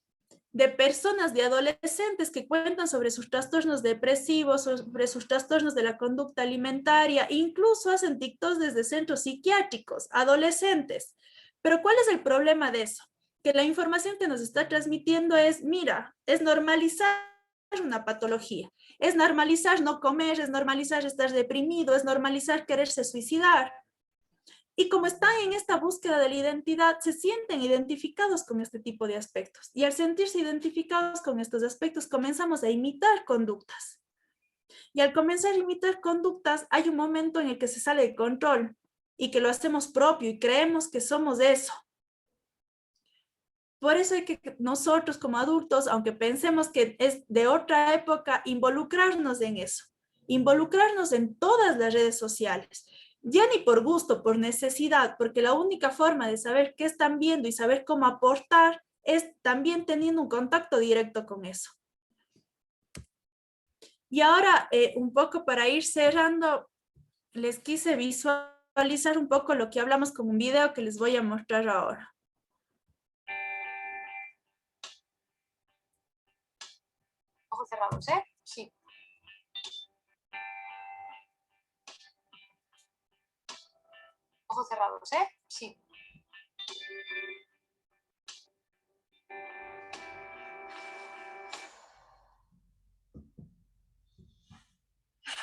personas, de adolescentes que cuentan sobre sus trastornos depresivos, sobre sus trastornos de la conducta alimentaria, incluso hacen TikToks desde centros psiquiátricos, adolescentes. Pero ¿cuál es el problema de eso? Que la información que nos está transmitiendo es, mira, es normalizar una patología, es normalizar no comer, es normalizar estar deprimido, es normalizar quererse suicidar. Y como están en esta búsqueda de la identidad, se sienten identificados con este tipo de aspectos. Y al sentirse identificados con estos aspectos, comenzamos a imitar conductas. Y al comenzar a imitar conductas, hay un momento en el que se sale de control y que lo hacemos propio y creemos que somos eso. Por eso hay que nosotros como adultos, aunque pensemos que es de otra época, involucrarnos en eso. Involucrarnos en todas las redes sociales. Ya ni por gusto, por necesidad, porque la única forma de saber qué están viendo y saber cómo aportar es también teniendo un contacto directo con eso. Y ahora, un poco para ir cerrando, les quise visualizar un poco lo que hablamos con un video que les voy a mostrar ahora. Ojos cerrados, ¿eh? Sí. Ojos cerrados, ¿eh? Sí.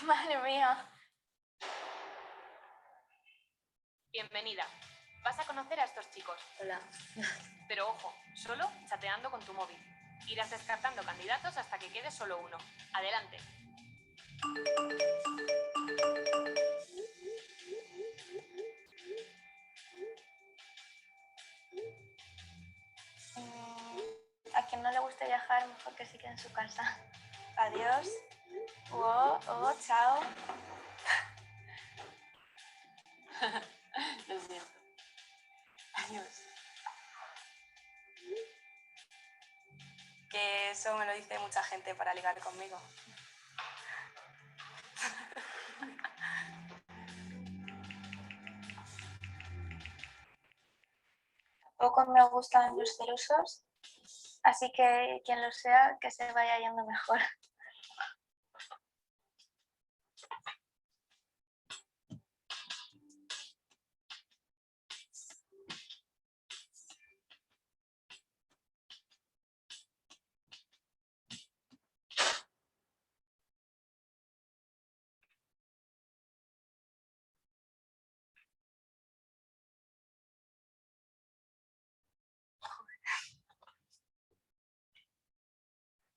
Madre mía. Bienvenida. Vas a conocer a estos chicos. Hola. Pero ojo, solo chateando con tu móvil. Irás descartando candidatos hasta que quede solo uno. Adelante. A quien no le guste viajar, mejor que se quede en su casa. Adiós. Chao. Lo siento. Adiós. Que eso me lo dice mucha gente para ligar conmigo. Tampoco me gustan los celosos, así que quien lo sea, que se vaya yendo mejor.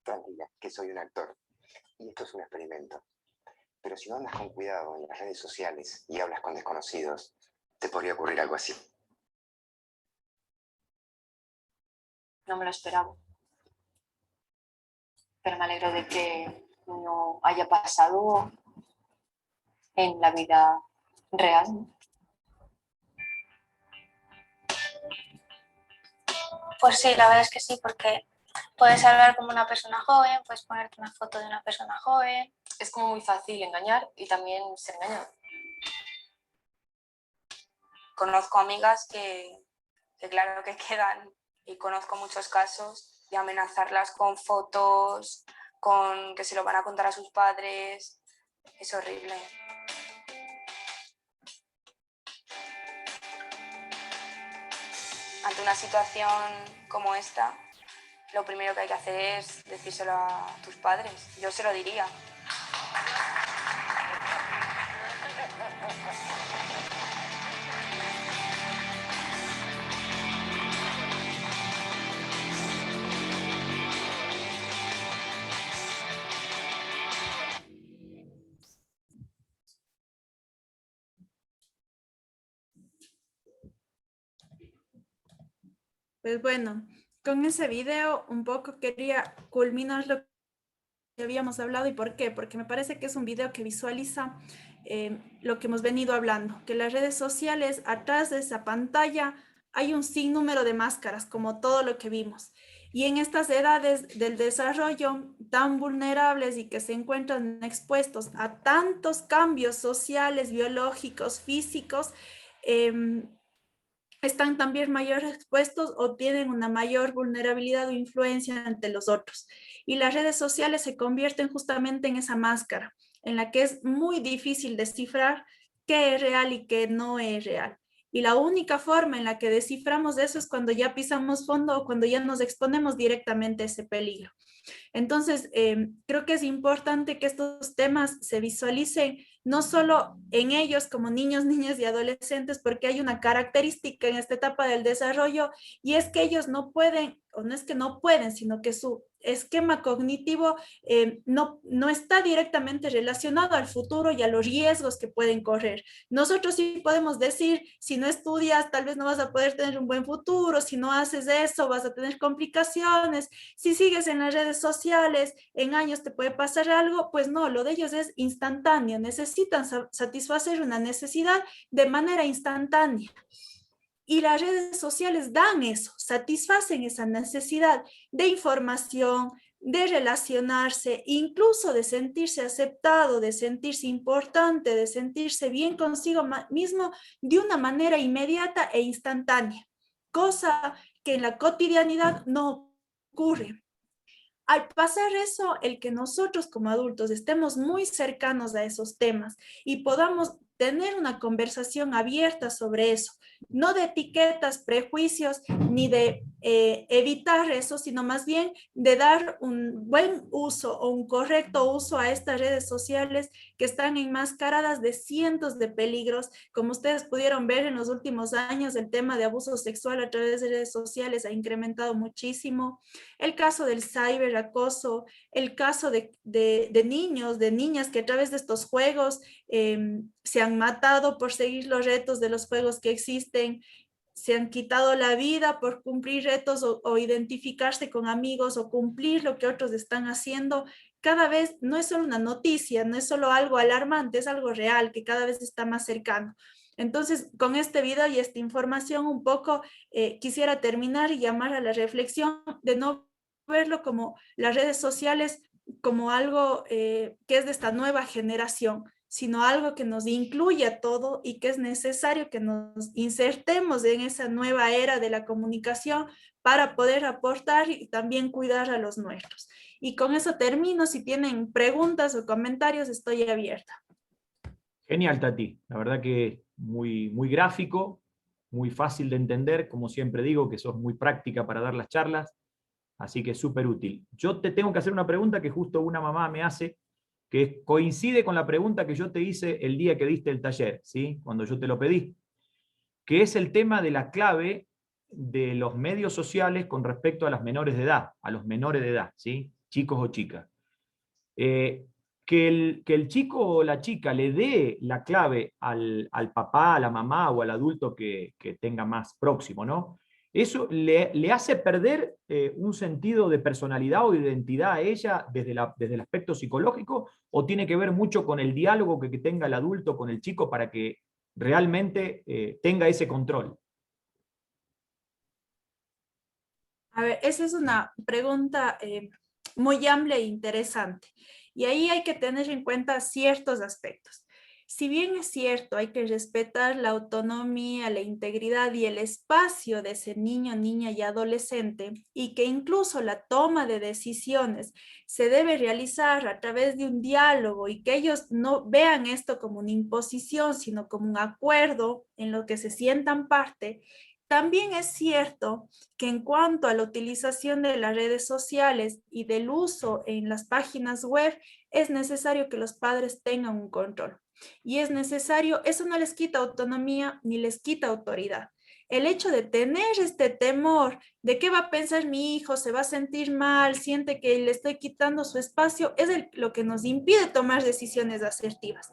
tranquila, que soy un actor. Y esto es un experimento. Pero si no andas con cuidado en las redes sociales y hablas con desconocidos, te podría ocurrir algo así. No me lo esperaba. Pero me alegro de que no haya pasado en la vida real. Pues sí, la verdad es que sí, porque puedes hablar como una persona joven, puedes ponerte una foto de una persona joven. Es como muy fácil engañar y también ser engañado. Conozco amigas que claro que quedan, y conozco muchos casos de amenazarlas con fotos, con que se lo van a contar a sus padres. Es horrible. Ante una situación como esta, lo primero que hay que hacer es decírselo a tus padres. Yo se lo diría. Pues bueno, con ese video un poco quería culminar lo que habíamos hablado. ¿Y por qué? Porque me parece que es un video que visualiza lo que hemos venido hablando, que las redes sociales, atrás de esa pantalla, hay un sinnúmero de máscaras, como todo lo que vimos. Y en estas edades del desarrollo tan vulnerables y que se encuentran expuestos a tantos cambios sociales, biológicos, físicos, están también mayor expuestos o tienen una mayor vulnerabilidad o influencia ante los otros. Y las redes sociales se convierten justamente en esa máscara, en la que es muy difícil descifrar qué es real y qué no es real. Y la única forma en la que desciframos eso es cuando ya pisamos fondo o cuando ya nos exponemos directamente a ese peligro. Entonces, creo que es importante que estos temas se visualicen no solo en ellos como niños, niñas y adolescentes, porque hay una característica en esta etapa del desarrollo, y es que ellos no pueden, o no es que no pueden, sino que su esquema cognitivo no está directamente relacionado al futuro y a los riesgos que pueden correr. Nosotros sí podemos decir, si no estudias, tal vez no vas a poder tener un buen futuro, si no haces eso, vas a tener complicaciones, si sigues en las redes sociales, en años te puede pasar algo. Pues no, lo de ellos es instantáneo, necesitan satisfacer una necesidad de manera instantánea. Y las redes sociales dan eso, satisfacen esa necesidad de información, de relacionarse, incluso de sentirse aceptado, de sentirse importante, de sentirse bien consigo mismo de una manera inmediata e instantánea, cosa que en la cotidianidad no ocurre. Al pasar eso, el que nosotros como adultos estemos muy cercanos a esos temas y podamos tener una conversación abierta sobre eso, no de etiquetas, prejuicios, ni de evitar eso, sino más bien de dar un buen uso o un correcto uso a estas redes sociales que están enmascaradas de cientos de peligros. Como ustedes pudieron ver en los últimos años, el tema de abuso sexual a través de redes sociales ha incrementado muchísimo. El caso del ciberacoso, el caso de niños, de niñas que a través de estos juegos se han matado por seguir los retos de los juegos que existen, se han quitado la vida por cumplir retos o identificarse con amigos o cumplir lo que otros están haciendo. Cada vez no es solo una noticia, no es solo algo alarmante, es algo real que cada vez está más cercano. Entonces, con este video y esta información un poco quisiera terminar y llamar a la reflexión de no verlo como las redes sociales como algo que es de esta nueva generación, sino algo que nos incluye a todo y que es necesario que nos insertemos en esa nueva era de la comunicación para poder aportar y también cuidar a los nuestros. Y con eso termino. Si tienen preguntas o comentarios, estoy abierta. Genial, Tati. La verdad que muy, muy gráfico, muy fácil de entender. Como siempre digo, que sos muy práctica para dar las charlas. Así que es súper útil. Yo te tengo que hacer una pregunta que justo una mamá me hace, que coincide con la pregunta que yo te hice el día que diste el taller, ¿sí? Cuando yo te lo pedí, que es el tema de la clave de los medios sociales con respecto a las menores de edad, a los menores de edad, ¿sí? chicos o chicas. Que el chico o la chica le dé la clave al papá, a la mamá o al adulto que tenga más próximo, ¿no? Eso le hace perder un sentido de personalidad o identidad a ella desde el aspecto psicológico, o tiene que ver mucho con el diálogo que tenga el adulto con el chico para que realmente tenga ese control. A ver, esa es una pregunta muy amplia e interesante. Y ahí hay que tener en cuenta ciertos aspectos. Si bien es cierto, hay que respetar la autonomía, la integridad y el espacio de ese niño, niña y adolescente, y que incluso la toma de decisiones se debe realizar a través de un diálogo y que ellos no vean esto como una imposición, sino como un acuerdo en lo que se sientan parte. También es cierto que en cuanto a la utilización de las redes sociales y del uso en las páginas web, es necesario que los padres tengan un control. Y es necesario, eso no les quita autonomía ni les quita autoridad. El hecho de tener este temor de qué va a pensar mi hijo, se va a sentir mal, siente que le estoy quitando su espacio, es lo que nos impide tomar decisiones asertivas.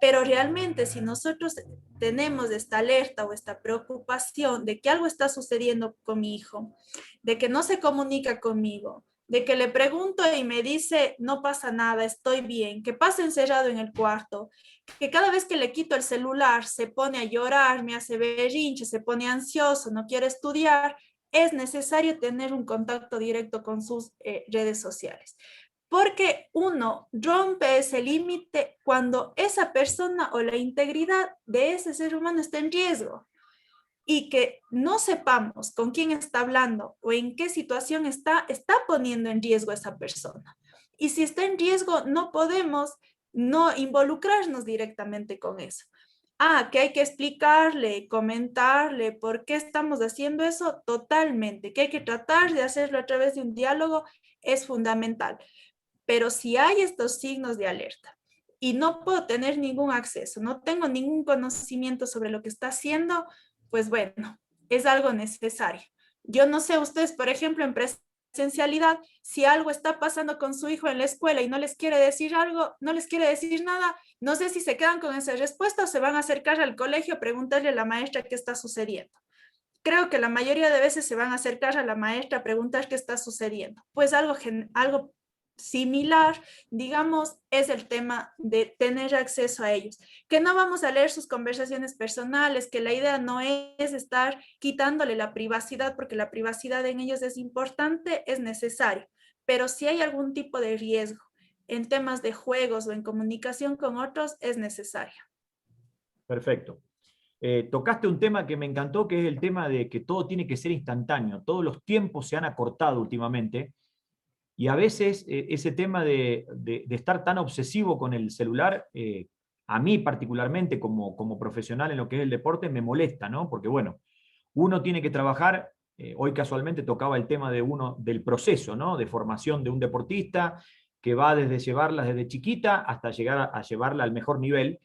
Pero realmente si nosotros tenemos esta alerta o esta preocupación de que algo está sucediendo con mi hijo, de que no se comunica conmigo, de que le pregunto y me dice, no pasa nada, estoy bien, que pasa encerrado en el cuarto, que cada vez que le quito el celular se pone a llorar, me hace berrinche, se pone ansioso, no quiere estudiar, es necesario tener un contacto directo con sus redes sociales. Porque uno rompe ese límite cuando esa persona o la integridad de ese ser humano está en riesgo. Y que no sepamos con quién está hablando o en qué situación está poniendo en riesgo a esa persona. Y si está en riesgo, no podemos no involucrarnos directamente con eso. Que hay que explicarle, comentarle por qué estamos haciendo eso, totalmente. Que hay que tratar de hacerlo a través de un diálogo, es fundamental. Pero si hay estos signos de alerta y no puedo tener ningún acceso, no tengo ningún conocimiento sobre lo que está haciendo, pues bueno, es algo necesario. Yo no sé ustedes, por ejemplo, en presencialidad, si algo está pasando con su hijo en la escuela y no les quiere decir algo, no les quiere decir nada, no sé si se quedan con esa respuesta o se van a acercar al colegio a preguntarle a la maestra qué está sucediendo. Creo que la mayoría de veces se van a acercar a la maestra a preguntar qué está sucediendo. Pues algo similar, digamos, es el tema de tener acceso a ellos, que no vamos a leer sus conversaciones personales, que la idea no es estar quitándole la privacidad, porque la privacidad en ellos es importante, es necesario, pero si hay algún tipo de riesgo en temas de juegos o en comunicación con otros, es necesario. Perfecto. Tocaste un tema que me encantó, que es el tema de que todo tiene que ser instantáneo. Todos los tiempos se han acortado últimamente. Y a veces ese tema de estar tan obsesivo con el celular, a mí particularmente como profesional en lo que es el deporte, me molesta, ¿no? Porque bueno, uno tiene que trabajar, hoy casualmente tocaba el tema del proceso, ¿no? De formación de un deportista, que va desde llevarla desde chiquita hasta llegar a llevarla al mejor nivel.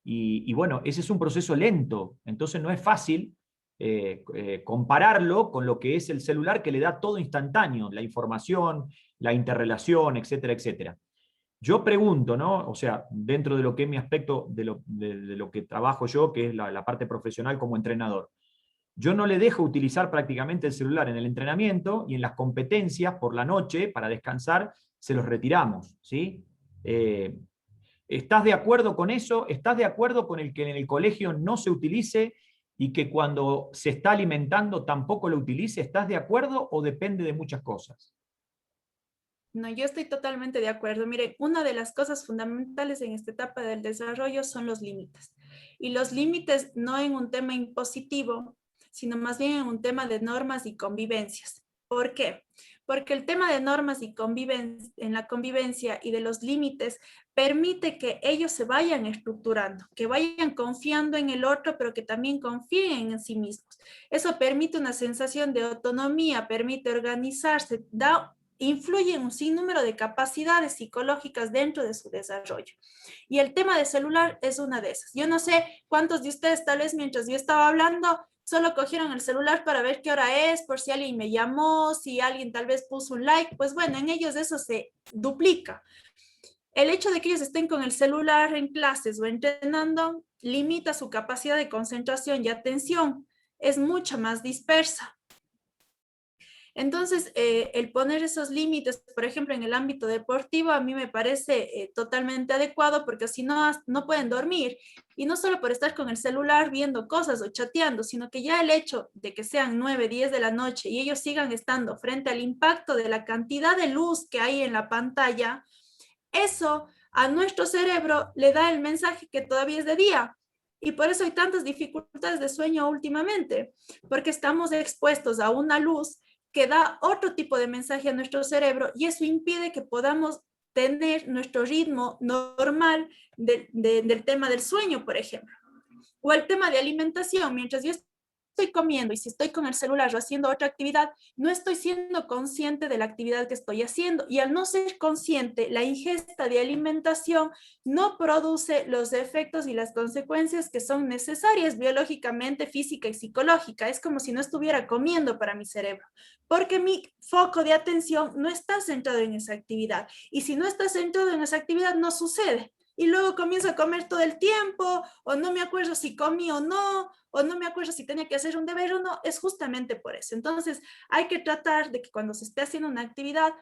Y bueno, ese es un proceso lento, entonces no es fácil compararlo con lo que es el celular, que le da todo instantáneo, la información, la interrelación, etcétera, etcétera. Yo pregunto, ¿no? O sea, dentro de lo que es mi aspecto, de lo que trabajo yo, que es la parte profesional como entrenador, yo no le dejo utilizar prácticamente el celular en el entrenamiento, y en las competencias por la noche, para descansar, se los retiramos, ¿sí? ¿Estás de acuerdo con eso? ¿Estás de acuerdo con el que en el colegio no se utilice y que cuando se está alimentando tampoco lo utilice? ¿Estás de acuerdo o depende de muchas cosas? No, yo estoy totalmente de acuerdo. Miren, una de las cosas fundamentales en esta etapa del desarrollo son los límites. Y los límites no en un tema impositivo, sino más bien en un tema de normas y convivencias. ¿Por qué? Porque el tema de normas y en la convivencia y de los límites permite que ellos se vayan estructurando, que vayan confiando en el otro, pero que también confíen en sí mismos. Eso permite una sensación de autonomía, permite organizarse, influye en un sinnúmero de capacidades psicológicas dentro de su desarrollo. Y el tema de celular es una de esas. Yo no sé cuántos de ustedes, tal vez mientras yo estaba hablando, solo cogieron el celular para ver qué hora es, por si alguien me llamó, si alguien tal vez puso un like, pues bueno, en ellos eso se duplica. El hecho de que ellos estén con el celular en clases o entrenando limita su capacidad de concentración y atención, es mucho más dispersa. Entonces, el poner esos límites, por ejemplo, en el ámbito deportivo, a mí me parece totalmente adecuado porque si no, no pueden dormir. Y no solo por estar con el celular viendo cosas o chateando, sino que ya el hecho de que sean 9, 10 de la noche y ellos sigan estando frente al impacto de la cantidad de luz que hay en la pantalla, eso a nuestro cerebro le da el mensaje que todavía es de día. Y por eso hay tantas dificultades de sueño últimamente, porque estamos expuestos a una luz que da otro tipo de mensaje a nuestro cerebro y eso impide que podamos tener nuestro ritmo normal del tema del sueño, por ejemplo. O el tema de alimentación, mientras yo estoy comiendo y si estoy con el celular o haciendo otra actividad, no estoy siendo consciente de la actividad que estoy haciendo y al no ser consciente, la ingesta de alimentación no produce los efectos y las consecuencias que son necesarias biológicamente, física y psicológica. Es como si no estuviera comiendo para mi cerebro, porque mi foco de atención no está centrado en esa actividad y si no está centrado en esa actividad no sucede. Y luego comienzo a comer todo el tiempo, o no me acuerdo si comí o no me acuerdo si tenía que hacer un deber o no, es justamente por eso. Entonces, hay que tratar de que cuando se esté haciendo una actividad,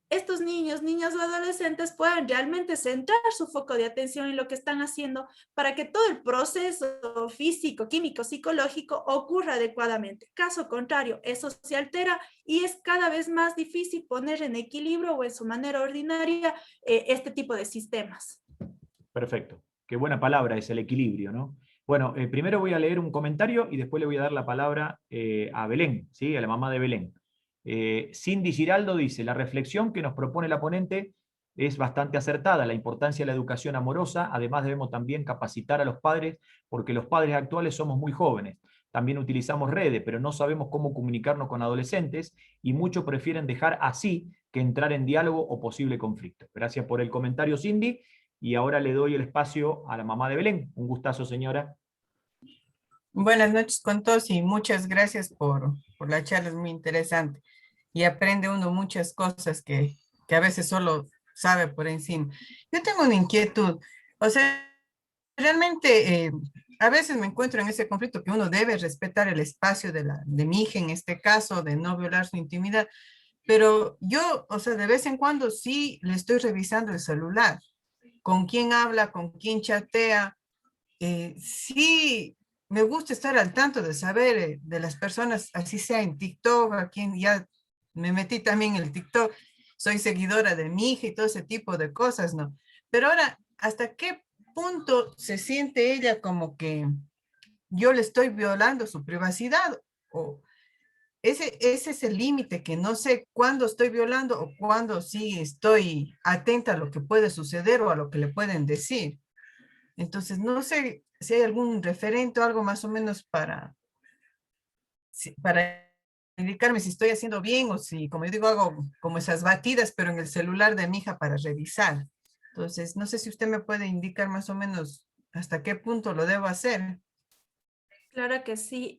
estos niños, niñas o adolescentes puedan realmente centrar su foco de atención en lo que están haciendo para que todo el proceso físico, químico, psicológico ocurra adecuadamente. Caso contrario, eso se altera y es cada vez más difícil poner en equilibrio o en su manera ordinaria este tipo de sistemas. Perfecto. Qué buena palabra es el equilibrio, ¿no? Bueno, primero voy a leer un comentario y después le voy a dar la palabra a Belén, ¿sí? A la mamá de Belén. Cindy Giraldo dice, la reflexión que nos propone la ponente es bastante acertada, la importancia de la educación amorosa, además debemos también capacitar a los padres, porque los padres actuales somos muy jóvenes, también utilizamos redes, pero no sabemos cómo comunicarnos con adolescentes y muchos prefieren dejar así que entrar en diálogo o posible conflicto. Gracias por el comentario, Cindy. Y ahora le doy el espacio a la mamá de Belén. Un gustazo, señora. Buenas noches con todos y muchas gracias por la charla, es muy interesante. Y aprende uno muchas cosas que a veces solo sabe por encima. Yo tengo una inquietud, o sea, realmente a veces me encuentro en ese conflicto que uno debe respetar el espacio de mi hija, en este caso, de no violar su intimidad, pero yo, o sea, de vez en cuando sí le estoy revisando el celular, con quién habla, con quién chatea. Sí, me gusta estar al tanto de saber de las personas, así sea en TikTok, a quien ya me metí también en el TikTok, soy seguidora de mi hija y todo ese tipo de cosas, ¿no? Pero ahora, ¿hasta qué punto se siente ella como que yo le estoy violando su privacidad? O ese es el límite que no sé cuándo estoy violando o cuándo sí estoy atenta a lo que puede suceder o a lo que le pueden decir. Entonces, no sé si hay algún referente o algo más o menos para indicarme si estoy haciendo bien o si, como yo digo, hago como esas batidas, pero en el celular de mi hija para revisar. Entonces, no sé si usted me puede indicar más o menos hasta qué punto lo debo hacer. Claro que sí.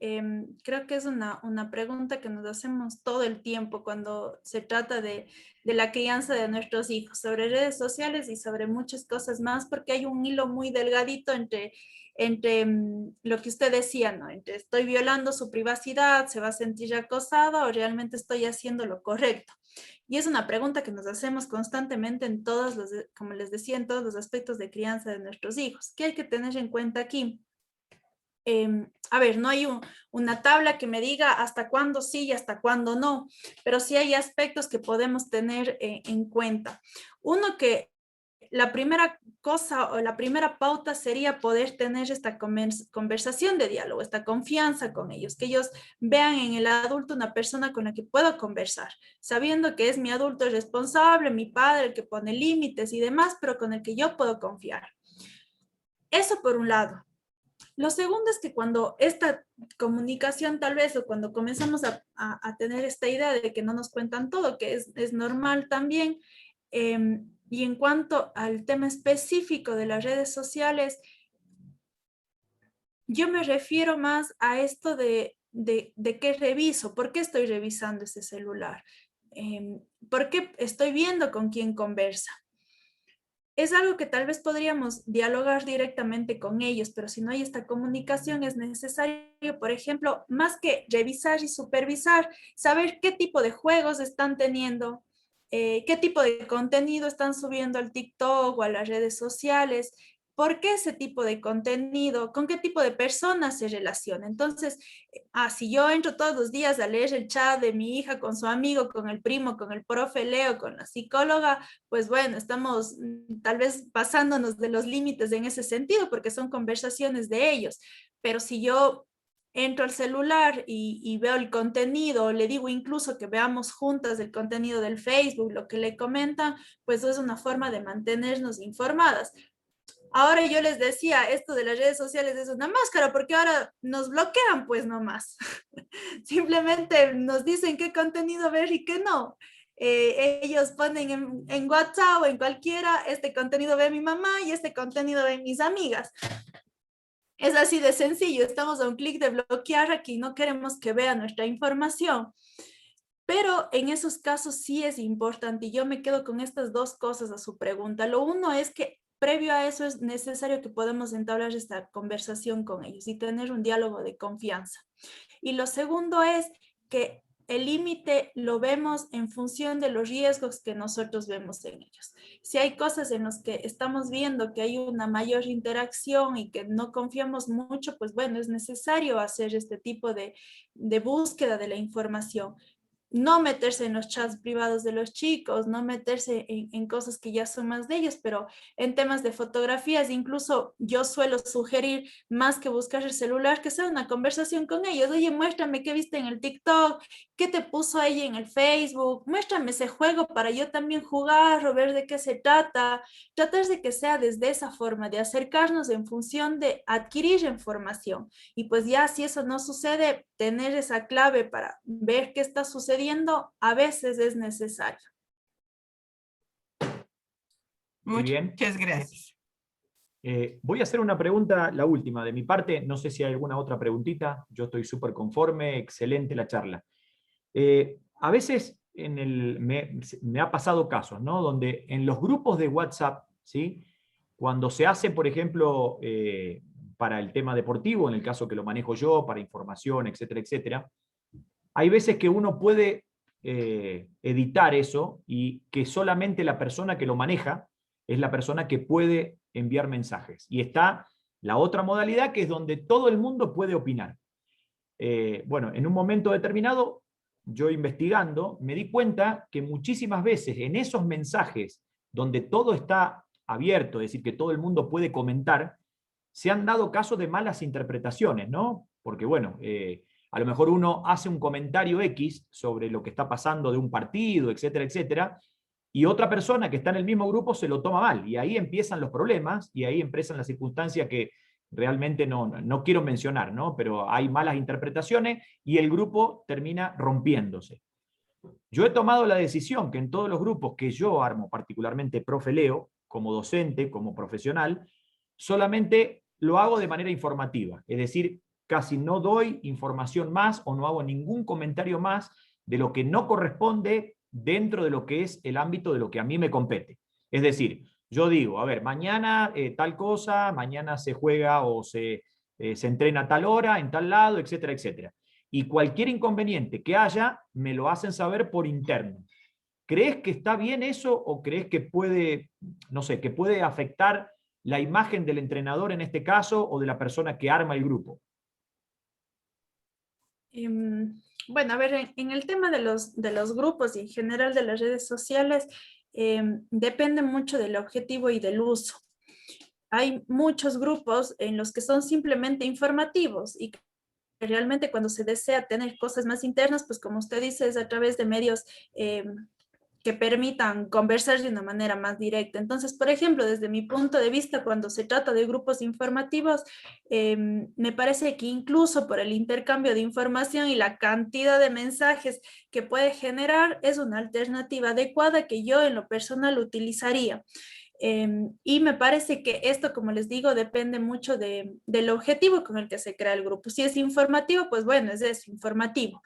Creo que es una pregunta que nos hacemos todo el tiempo cuando se trata de la crianza de nuestros hijos, sobre redes sociales y sobre muchas cosas más, porque hay un hilo muy delgadito entre lo que usted decía, ¿no? Entre estoy violando su privacidad, se va a sentir acosada o realmente estoy haciendo lo correcto. Y es una pregunta que nos hacemos constantemente en todos los, como les decía, en todos los aspectos de crianza de nuestros hijos. ¿Qué hay que tener en cuenta aquí? A ver, no hay una tabla que me diga hasta cuándo sí y hasta cuándo no, pero sí hay aspectos que podemos tener en cuenta. Uno, que la primera cosa o la primera pauta sería poder tener esta conversación de diálogo, esta confianza con ellos, que ellos vean en el adulto una persona con la que puedo conversar, sabiendo que es mi adulto responsable, mi padre, el que pone límites y demás, pero con el que yo puedo confiar. Eso por un lado. Lo segundo es que cuando esta comunicación tal vez o cuando comenzamos a tener esta idea de que no nos cuentan todo, que es normal también, y en cuanto al tema específico de las redes sociales, yo me refiero más a esto de qué reviso, por qué estoy revisando ese celular, por qué estoy viendo con quién conversa. Es algo que tal vez podríamos dialogar directamente con ellos, pero si no hay esta comunicación es necesario, por ejemplo, más que revisar y supervisar, saber qué tipo de juegos están teniendo, qué tipo de contenido están subiendo al TikTok o a las redes sociales, por qué ese tipo de contenido, con qué tipo de personas se relaciona. Entonces, si yo entro todos los días a leer el chat de mi hija con su amigo, con el primo, con el profe Leo, con la psicóloga, pues bueno, estamos tal vez pasándonos de los límites en ese sentido, porque son conversaciones de ellos. Pero si yo entro al celular y veo el contenido, le digo incluso que veamos juntas el contenido del Facebook, lo que le comentan, pues es una forma de mantenernos informadas. Ahora yo les decía, esto de las redes sociales es una máscara, porque ahora nos bloquean, pues no más. Simplemente nos dicen qué contenido ver y qué no. Ellos ponen en WhatsApp o en cualquiera, este contenido ve mi mamá y este contenido ve mis amigas. Es así de sencillo, estamos a un clic de bloquear aquí, no queremos que vean nuestra información. Pero en esos casos sí es importante, y yo me quedo con estas dos cosas a su pregunta. Lo uno es que previo a eso es necesario que podamos entablar esta conversación con ellos y tener un diálogo de confianza. Y lo segundo es que el límite lo vemos en función de los riesgos que nosotros vemos en ellos. Si hay cosas en las que estamos viendo que hay una mayor interacción y que no confiamos mucho, pues bueno, es necesario hacer este tipo de búsqueda de la información. No meterse en los chats privados de los chicos, no meterse en cosas que ya son más de ellos, pero en temas de fotografías, incluso yo suelo sugerir, más que buscar el celular, que sea una conversación con ellos. Oye, muéstrame qué viste en el TikTok, qué te puso ella en el Facebook, muéstrame ese juego para yo también jugar o ver de qué se trata. Tratar de que sea desde esa forma, de acercarnos en función de adquirir información. Y pues ya si eso no sucede, tener esa clave para ver qué está sucediendo a veces es necesario. Muy bien. Muchas gracias. Voy a hacer una pregunta, la última de mi parte. No sé si hay alguna otra preguntita. Yo estoy súper conforme, excelente la charla. A veces me ha pasado casos, ¿no? Donde en los grupos de WhatsApp, ¿sí? Cuando se hace, por ejemplo, para el tema deportivo, en el caso que lo manejo yo, para información, etcétera, etcétera, hay veces que uno puede editar eso y que solamente la persona que lo maneja es la persona que puede enviar mensajes. Y está la otra modalidad, que es donde todo el mundo puede opinar. Bueno, en un momento determinado, yo investigando, me di cuenta que muchísimas veces en esos mensajes donde todo está abierto, es decir, que todo el mundo puede comentar, se han dado casos de malas interpretaciones, ¿no? Porque, bueno, a lo mejor uno hace un comentario X sobre lo que está pasando de un partido, etcétera, etcétera, y otra persona que está en el mismo grupo se lo toma mal, y ahí empiezan los problemas, y ahí empiezan las circunstancias que realmente no quiero mencionar, ¿no? Pero hay malas interpretaciones y el grupo termina rompiéndose. Yo he tomado la decisión que en todos los grupos que yo armo, particularmente Profe Leo, como docente, como profesional, solamente lo hago de manera informativa, es decir, casi no doy información más o no hago ningún comentario más de lo que no corresponde dentro de lo que es el ámbito de lo que a mí me compete. Es decir, yo digo, a ver, mañana tal cosa, mañana se juega o se entrena a tal hora, en tal lado, etcétera, etcétera. Y cualquier inconveniente que haya, me lo hacen saber por interno. ¿Crees que está bien eso o crees que puede, no sé, que puede afectar la imagen del entrenador en este caso o de la persona que arma el grupo? Bueno, a ver, en el tema de los grupos y en general de las redes sociales, depende mucho del objetivo y del uso. Hay muchos grupos en los que son simplemente informativos y realmente cuando se desea tener cosas más internas, pues como usted dice, es a través de medios que permitan conversar de una manera más directa. Entonces, por ejemplo, desde mi punto de vista, cuando se trata de grupos informativos, me parece que incluso por el intercambio de información y la cantidad de mensajes que puede generar, es una alternativa adecuada que yo en lo personal utilizaría. Y me parece que esto, como les digo, depende mucho del objetivo con el que se crea el grupo. Si es informativo, pues bueno, es eso, informativo.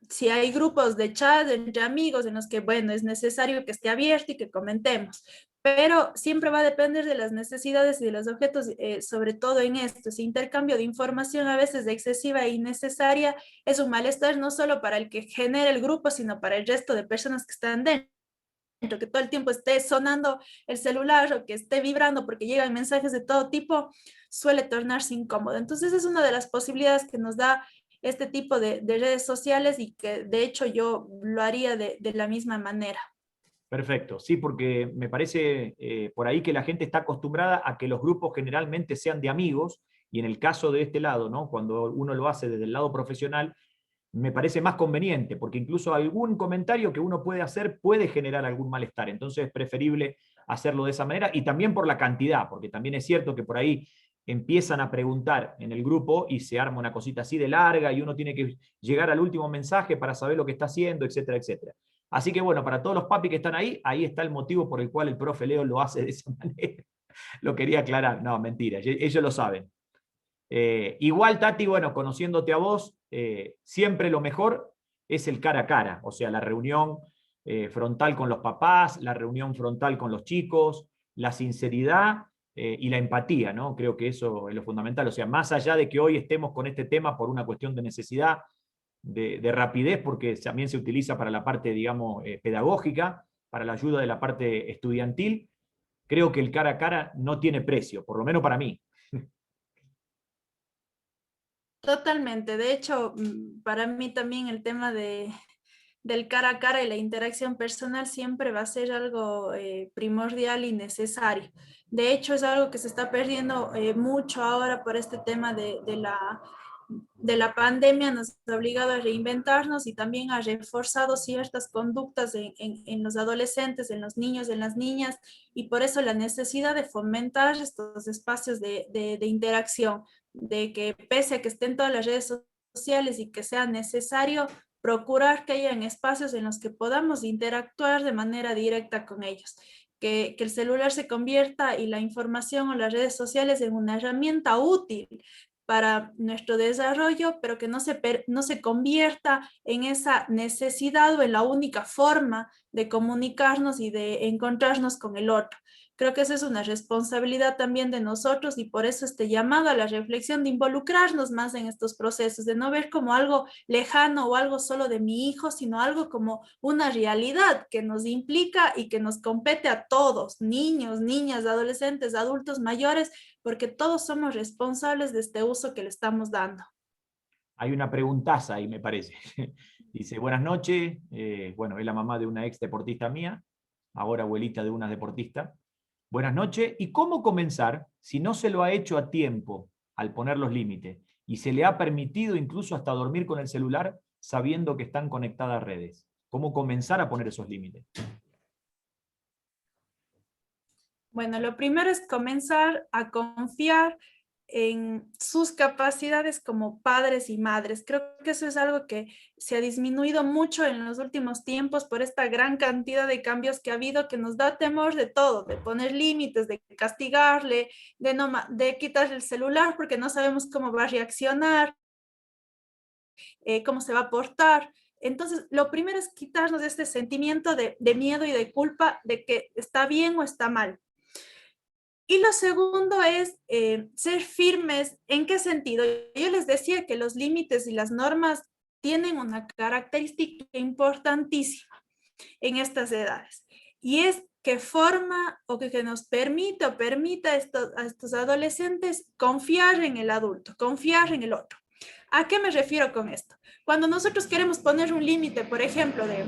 Si hay grupos de chat entre amigos en los que, bueno, es necesario que esté abierto y que comentemos, pero siempre va a depender de las necesidades y de los objetos, sobre todo en esto. Ese intercambio de información a veces excesiva e innecesaria es un malestar no solo para el que genera el grupo, sino para el resto de personas que están dentro, que todo el tiempo esté sonando el celular o que esté vibrando porque llegan mensajes de todo tipo, suele tornarse incómodo. Entonces es una de las posibilidades que nos da este tipo de redes sociales y que de hecho yo lo haría de la misma manera. Perfecto, sí, porque me parece por ahí que la gente está acostumbrada a que los grupos generalmente sean de amigos, y en el caso de este lado, ¿no? Cuando uno lo hace desde el lado profesional, me parece más conveniente, porque incluso algún comentario que uno puede hacer puede generar algún malestar. Entonces es preferible hacerlo de esa manera, y también por la cantidad, porque también es cierto que por ahí empiezan a preguntar en el grupo y se arma una cosita así de larga y uno tiene que llegar al último mensaje para saber lo que está haciendo, etcétera, etcétera. Así que bueno, para todos los papis que están ahí, ahí está el motivo por el cual el profe Leo lo hace de esa manera. Lo quería aclarar, no, mentira, ellos lo saben. Igual, Tati, bueno, conociéndote a vos, siempre lo mejor es el cara a cara, o sea, la reunión frontal con los papás, la reunión frontal con los chicos, la sinceridad y la empatía, ¿no? Creo que eso es lo fundamental, o sea, más allá de que hoy estemos con este tema por una cuestión de necesidad, de rapidez, porque también se utiliza para la parte, digamos, pedagógica, para la ayuda de la parte estudiantil, creo que el cara a cara no tiene precio, por lo menos para mí. Totalmente. De hecho, para mí también el tema del cara a cara y la interacción personal siempre va a ser algo primordial y necesario. De hecho, es algo que se está perdiendo mucho ahora por este tema de la pandemia. Nos ha obligado a reinventarnos y también ha reforzado ciertas conductas en los adolescentes, en los niños, en las niñas, y por eso la necesidad de fomentar estos espacios de interacción, de que pese a que estén todas las redes sociales y que sea necesario, procurar que hayan espacios en los que podamos interactuar de manera directa con ellos. Que el celular se convierta y la información o las redes sociales en una herramienta útil para nuestro desarrollo, pero que no se convierta en esa necesidad o en la única forma de comunicarnos y de encontrarnos con el otro. Creo que esa es una responsabilidad también de nosotros y por eso este llamado a la reflexión de involucrarnos más en estos procesos, de no ver como algo lejano o algo solo de mi hijo, sino algo como una realidad que nos implica y que nos compete a todos, niños, niñas, adolescentes, adultos mayores, porque todos somos responsables de este uso que le estamos dando. Hay una preguntaza ahí, me parece. Dice, buenas noches. Bueno, es la mamá de una ex deportista mía, ahora abuelita de una deportista. Buenas noches. ¿Y cómo comenzar si no se lo ha hecho a tiempo al poner los límites y se le ha permitido incluso hasta dormir con el celular sabiendo que están conectadas redes? ¿Cómo comenzar a poner esos límites? Bueno, lo primero es comenzar a confiar en sus capacidades como padres y madres. Creo que eso es algo que se ha disminuido mucho en los últimos tiempos por esta gran cantidad de cambios que ha habido, que nos da temor de todo, de poner límites, de castigarle, de quitarle el celular porque no sabemos cómo va a reaccionar, cómo se va a portar. Entonces, lo primero es quitarnos este sentimiento de miedo y de culpa de que está bien o está mal. Y lo segundo es ser firmes. ¿En qué sentido? Yo les decía que los límites y las normas tienen una característica importantísima en estas edades, y es que forma o que nos permite o permita a estos adolescentes confiar en el adulto, confiar en el otro. ¿A qué me refiero con esto? Cuando nosotros queremos poner un límite, por ejemplo, de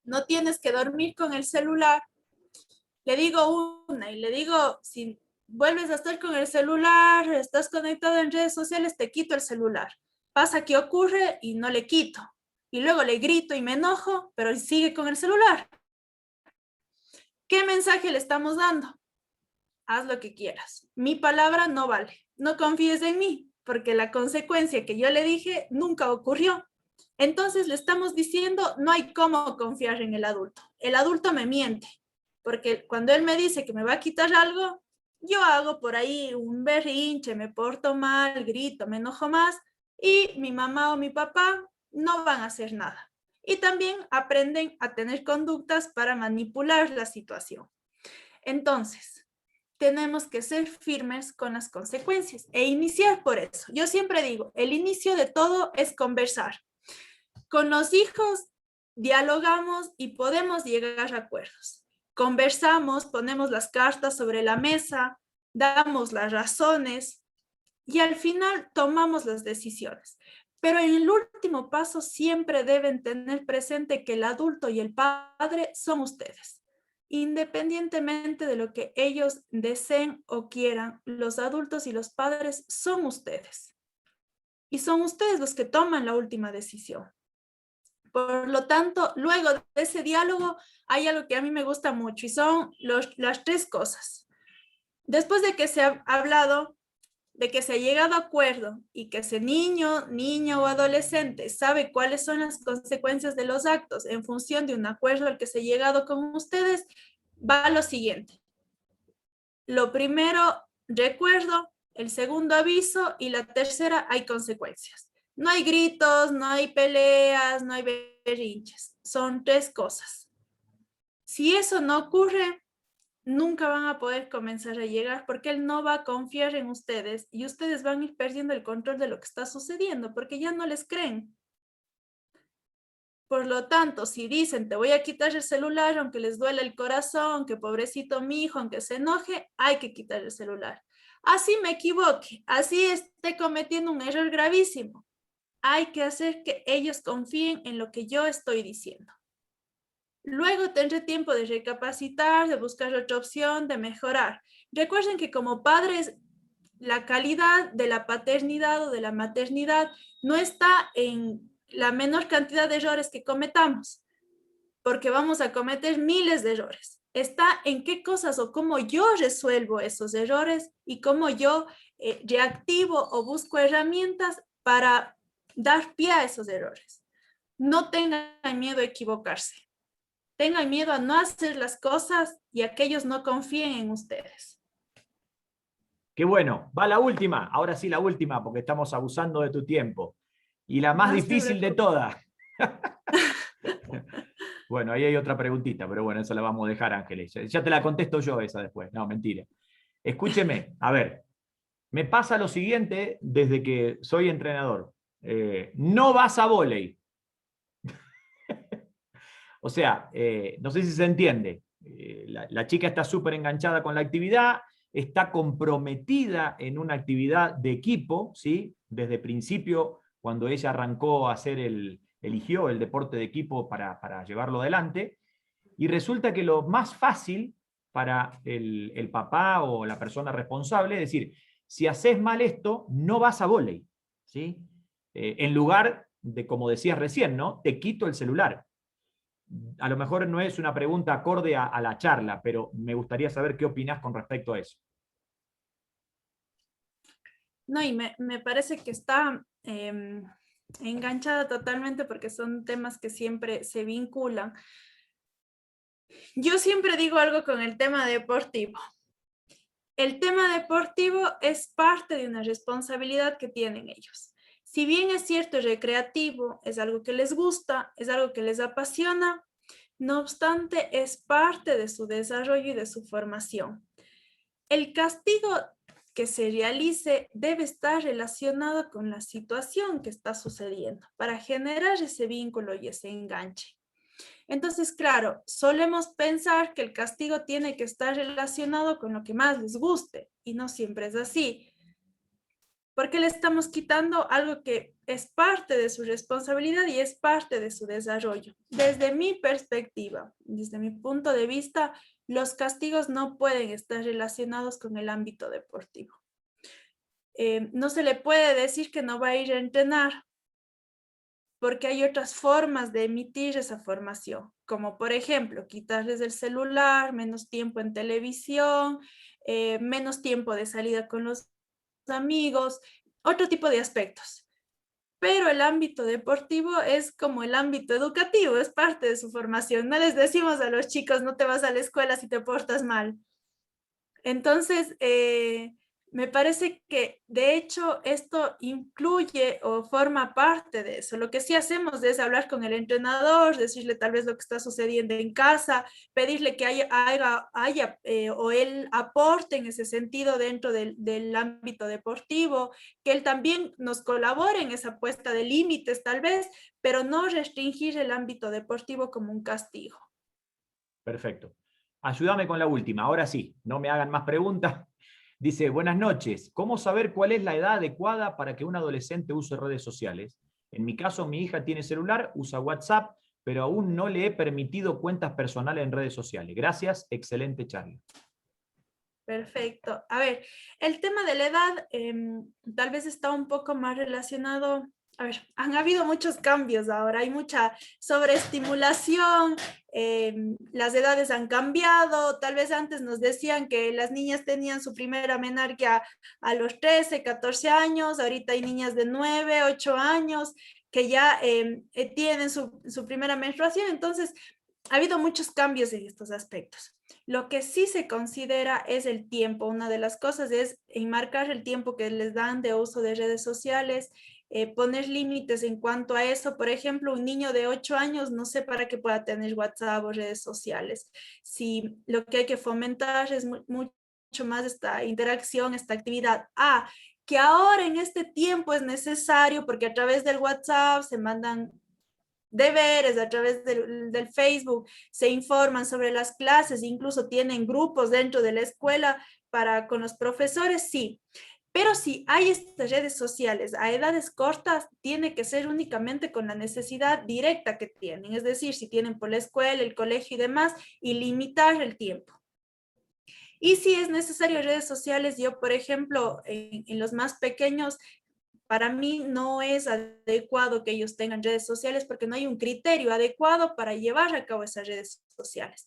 no tienes que dormir con el celular, le digo una y le digo, si vuelves a estar con el celular, estás conectado en redes sociales, te quito el celular. Pasa que ocurre y no le quito. Y luego le grito y me enojo, pero sigue con el celular. ¿Qué mensaje le estamos dando? Haz lo que quieras. Mi palabra no vale. No confíes en mí, porque la consecuencia que yo le dije nunca ocurrió. Entonces le estamos diciendo, no hay cómo confiar en el adulto. El adulto me miente, porque cuando él me dice que me va a quitar algo, yo hago por ahí un berrinche, me porto mal, grito, me enojo más, y mi mamá o mi papá no van a hacer nada. Y también aprenden a tener conductas para manipular la situación. Entonces, tenemos que ser firmes con las consecuencias e iniciar por eso. Yo siempre digo, el inicio de todo es conversar. Con los hijos dialogamos y podemos llegar a acuerdos. Conversamos, ponemos las cartas sobre la mesa, damos las razones y al final tomamos las decisiones. Pero en el último paso siempre deben tener presente que el adulto y el padre son ustedes. Independientemente de lo que ellos deseen o quieran, los adultos y los padres son ustedes. Y son ustedes los que toman la última decisión. Por lo tanto, luego de ese diálogo hay algo que a mí me gusta mucho y son las tres cosas. Después de que se ha hablado, de que se ha llegado a acuerdo y que ese niño o adolescente sabe cuáles son las consecuencias de los actos en función de un acuerdo al que se ha llegado con ustedes, va lo siguiente. Lo primero, recuerdo, el segundo, aviso, y la tercera, hay consecuencias. No hay gritos, no hay peleas, no hay berrinches. Son tres cosas. Si eso no ocurre, nunca van a poder comenzar a llegar porque él no va a confiar en ustedes y ustedes van a ir perdiendo el control de lo que está sucediendo porque ya no les creen. Por lo tanto, si dicen, te voy a quitar el celular, aunque les duele el corazón, que pobrecito mi hijo, aunque se enoje, hay que quitar el celular. Así me equivoque, así esté cometiendo un error gravísimo. Hay que hacer que ellos confíen en lo que yo estoy diciendo. Luego tendré tiempo de recapacitar, de buscar otra opción, de mejorar. Recuerden que como padres, la calidad de la paternidad o de la maternidad no está en la menor cantidad de errores que cometamos, porque vamos a cometer miles de errores. Está en qué cosas o cómo yo resuelvo esos errores y cómo yo reactivo o busco herramientas para dar pie a esos errores. No tengan miedo a equivocarse. Tengan miedo a no hacer las cosas y a que ellos no confíen en ustedes. Qué bueno. Va la última. Ahora sí la última, porque estamos abusando de tu tiempo. Y la más difícil de todas. Bueno, ahí hay otra preguntita, pero bueno, esa la vamos a dejar, Ángeles. Ya te la contesto yo esa después. No, mentira. Escúcheme, a ver. Me pasa lo siguiente desde que soy entrenador. No vas a vóley. O sea, no sé si se entiende. La chica está súper enganchada con la actividad, está comprometida en una actividad de equipo, ¿sí? Desde principio, cuando ella arrancó a hacer eligió el deporte de equipo para llevarlo adelante, y resulta que lo más fácil para el papá o la persona responsable es decir, si haces mal esto, no vas a vóley, ¿sí? En lugar de, como decías recién, ¿no? Te quito el celular. A lo mejor no es una pregunta acorde a la charla, pero me gustaría saber qué opinás con respecto a eso. No, y me parece que está enganchada totalmente porque son temas que siempre se vinculan. Yo siempre digo algo con el tema deportivo. El tema deportivo es parte de una responsabilidad que tienen ellos. Si bien es cierto, es recreativo, es algo que les gusta, es algo que les apasiona, no obstante, es parte de su desarrollo y de su formación. El castigo que se realice debe estar relacionado con la situación que está sucediendo para generar ese vínculo y ese enganche. Entonces, claro, solemos pensar que el castigo tiene que estar relacionado con lo que más les guste y no siempre es así. Porque le estamos quitando algo que es parte de su responsabilidad y es parte de su desarrollo. Desde mi perspectiva, desde mi punto de vista, los castigos no pueden estar relacionados con el ámbito deportivo. No se le puede decir que no va a ir a entrenar, porque hay otras formas de emitir esa formación, como por ejemplo, quitarles el celular, menos tiempo en televisión, menos tiempo de salida con los amigos, otro tipo de aspectos. pero el ámbito deportivo es como el ámbito educativo, es parte de su formación. No les decimos a los chicos, no te vas a la escuela si te portas mal. Entonces, me parece que de hecho esto incluye o forma parte de eso. Lo que sí hacemos es hablar con el entrenador, decirle tal vez lo que está sucediendo en casa, pedirle que haya o él aporte en ese sentido dentro del ámbito deportivo, que él también nos colabore en esa puesta de límites tal vez, pero no restringir el ámbito deportivo como un castigo. Perfecto. Ayúdame con la última, ahora sí, no me hagan más preguntas. Dice, buenas noches, ¿cómo saber cuál es la edad adecuada para que un adolescente use redes sociales? En mi caso, mi hija tiene celular, usa WhatsApp, pero aún no le he permitido cuentas personales en redes sociales. Gracias, excelente charla. Perfecto. A ver, el tema de la edad tal vez está un poco más relacionado. A ver, han habido muchos cambios ahora, hay mucha sobreestimulación, las edades han cambiado, tal vez antes nos decían que las niñas tenían su primera menarquia a los 13, 14 años, ahorita hay niñas de 9, 8 años que ya tienen su primera menstruación, entonces ha habido muchos cambios en estos aspectos. Lo que sí se considera es el tiempo. Una de las cosas es enmarcar el tiempo que les dan de uso de redes sociales, poner límites en cuanto a eso. Por ejemplo, un niño de 8 años no sé para qué pueda tener WhatsApp o redes sociales. Si lo que hay que fomentar es mucho más esta interacción, esta actividad. Que ahora en este tiempo es necesario porque a través del WhatsApp se mandan deberes, a través del Facebook se informan sobre las clases, incluso tienen grupos dentro de la escuela con los profesores, sí. Pero si hay estas redes sociales a edades cortas, tiene que ser únicamente con la necesidad directa que tienen, es decir, si tienen por la escuela, el colegio y demás, y limitar el tiempo. Y si es necesario redes sociales, yo, por ejemplo, en los más pequeños, para mí no es adecuado que ellos tengan redes sociales porque no hay un criterio adecuado para llevar a cabo esas redes sociales.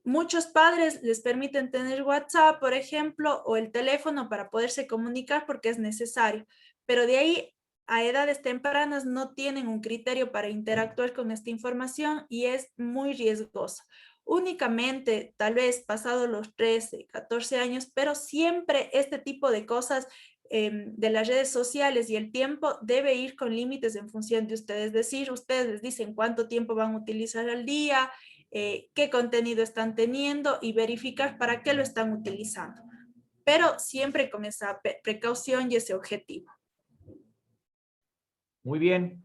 Muchos padres les permiten tener WhatsApp, por ejemplo, o el teléfono para poderse comunicar porque es necesario, pero de ahí a edades tempranas no tienen un criterio para interactuar con esta información y es muy riesgoso. Únicamente, tal vez pasado los 13, 14 años, pero siempre este tipo de cosas de las redes sociales y el tiempo debe ir con límites en función de ustedes. Es decir, ustedes les dicen cuánto tiempo van a utilizar al día, qué contenido están teniendo y verificar para qué lo están utilizando. Pero siempre con esa precaución y ese objetivo. Muy bien.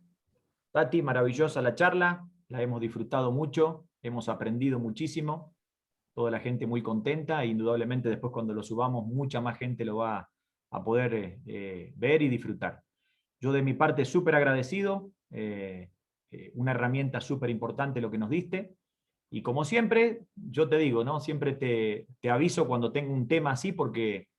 Tati, maravillosa la charla, la hemos disfrutado mucho, hemos aprendido muchísimo, toda la gente muy contenta, e indudablemente después cuando lo subamos mucha más gente lo va a poder ver y disfrutar. Yo de mi parte súper agradecido, una herramienta súper importante lo que nos diste, y como siempre, yo te digo, ¿no? Siempre te aviso cuando tengo un tema así porque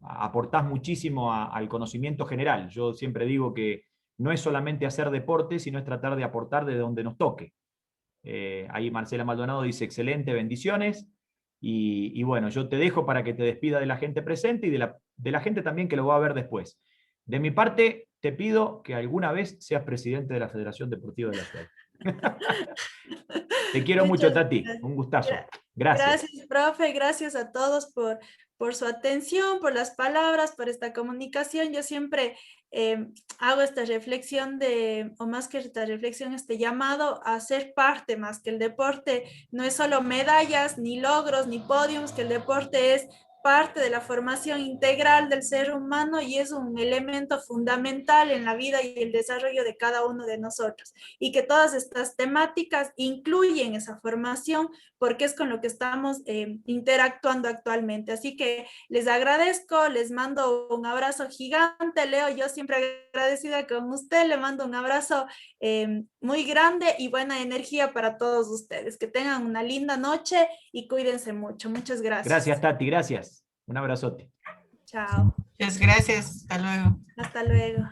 aportás muchísimo al conocimiento general. Yo siempre digo que no es solamente hacer deporte, sino es tratar de aportar de donde nos toque. Ahí Marcela Maldonado dice, excelente, bendiciones. Y bueno, yo te dejo para que te despida de la gente presente y de la gente también que lo va a ver después. De mi parte, te pido que alguna vez seas presidente de la Federación Deportiva de la Ciudad. Te quiero mucho, Tati. Un gustazo. Gracias. Gracias, profe. Gracias a todos por su atención, por las palabras, por esta comunicación. Yo siempre hago esta reflexión o más que esta reflexión, este llamado a ser parte más, que el deporte no es solo medallas, ni logros, ni podiums, que el deporte es parte de la formación integral del ser humano y es un elemento fundamental en la vida y el desarrollo de cada uno de nosotros. Y que todas estas temáticas incluyen esa formación porque es con lo que estamos interactuando actualmente. Así que les agradezco, les mando un abrazo gigante. Leo, yo siempre agradecida con usted, le mando un abrazo muy grande y buena energía para todos ustedes. Que tengan una linda noche y cuídense mucho. Muchas gracias. Gracias, Tati, gracias. Un abrazote. Chao. Muchas gracias. Hasta luego. Hasta luego.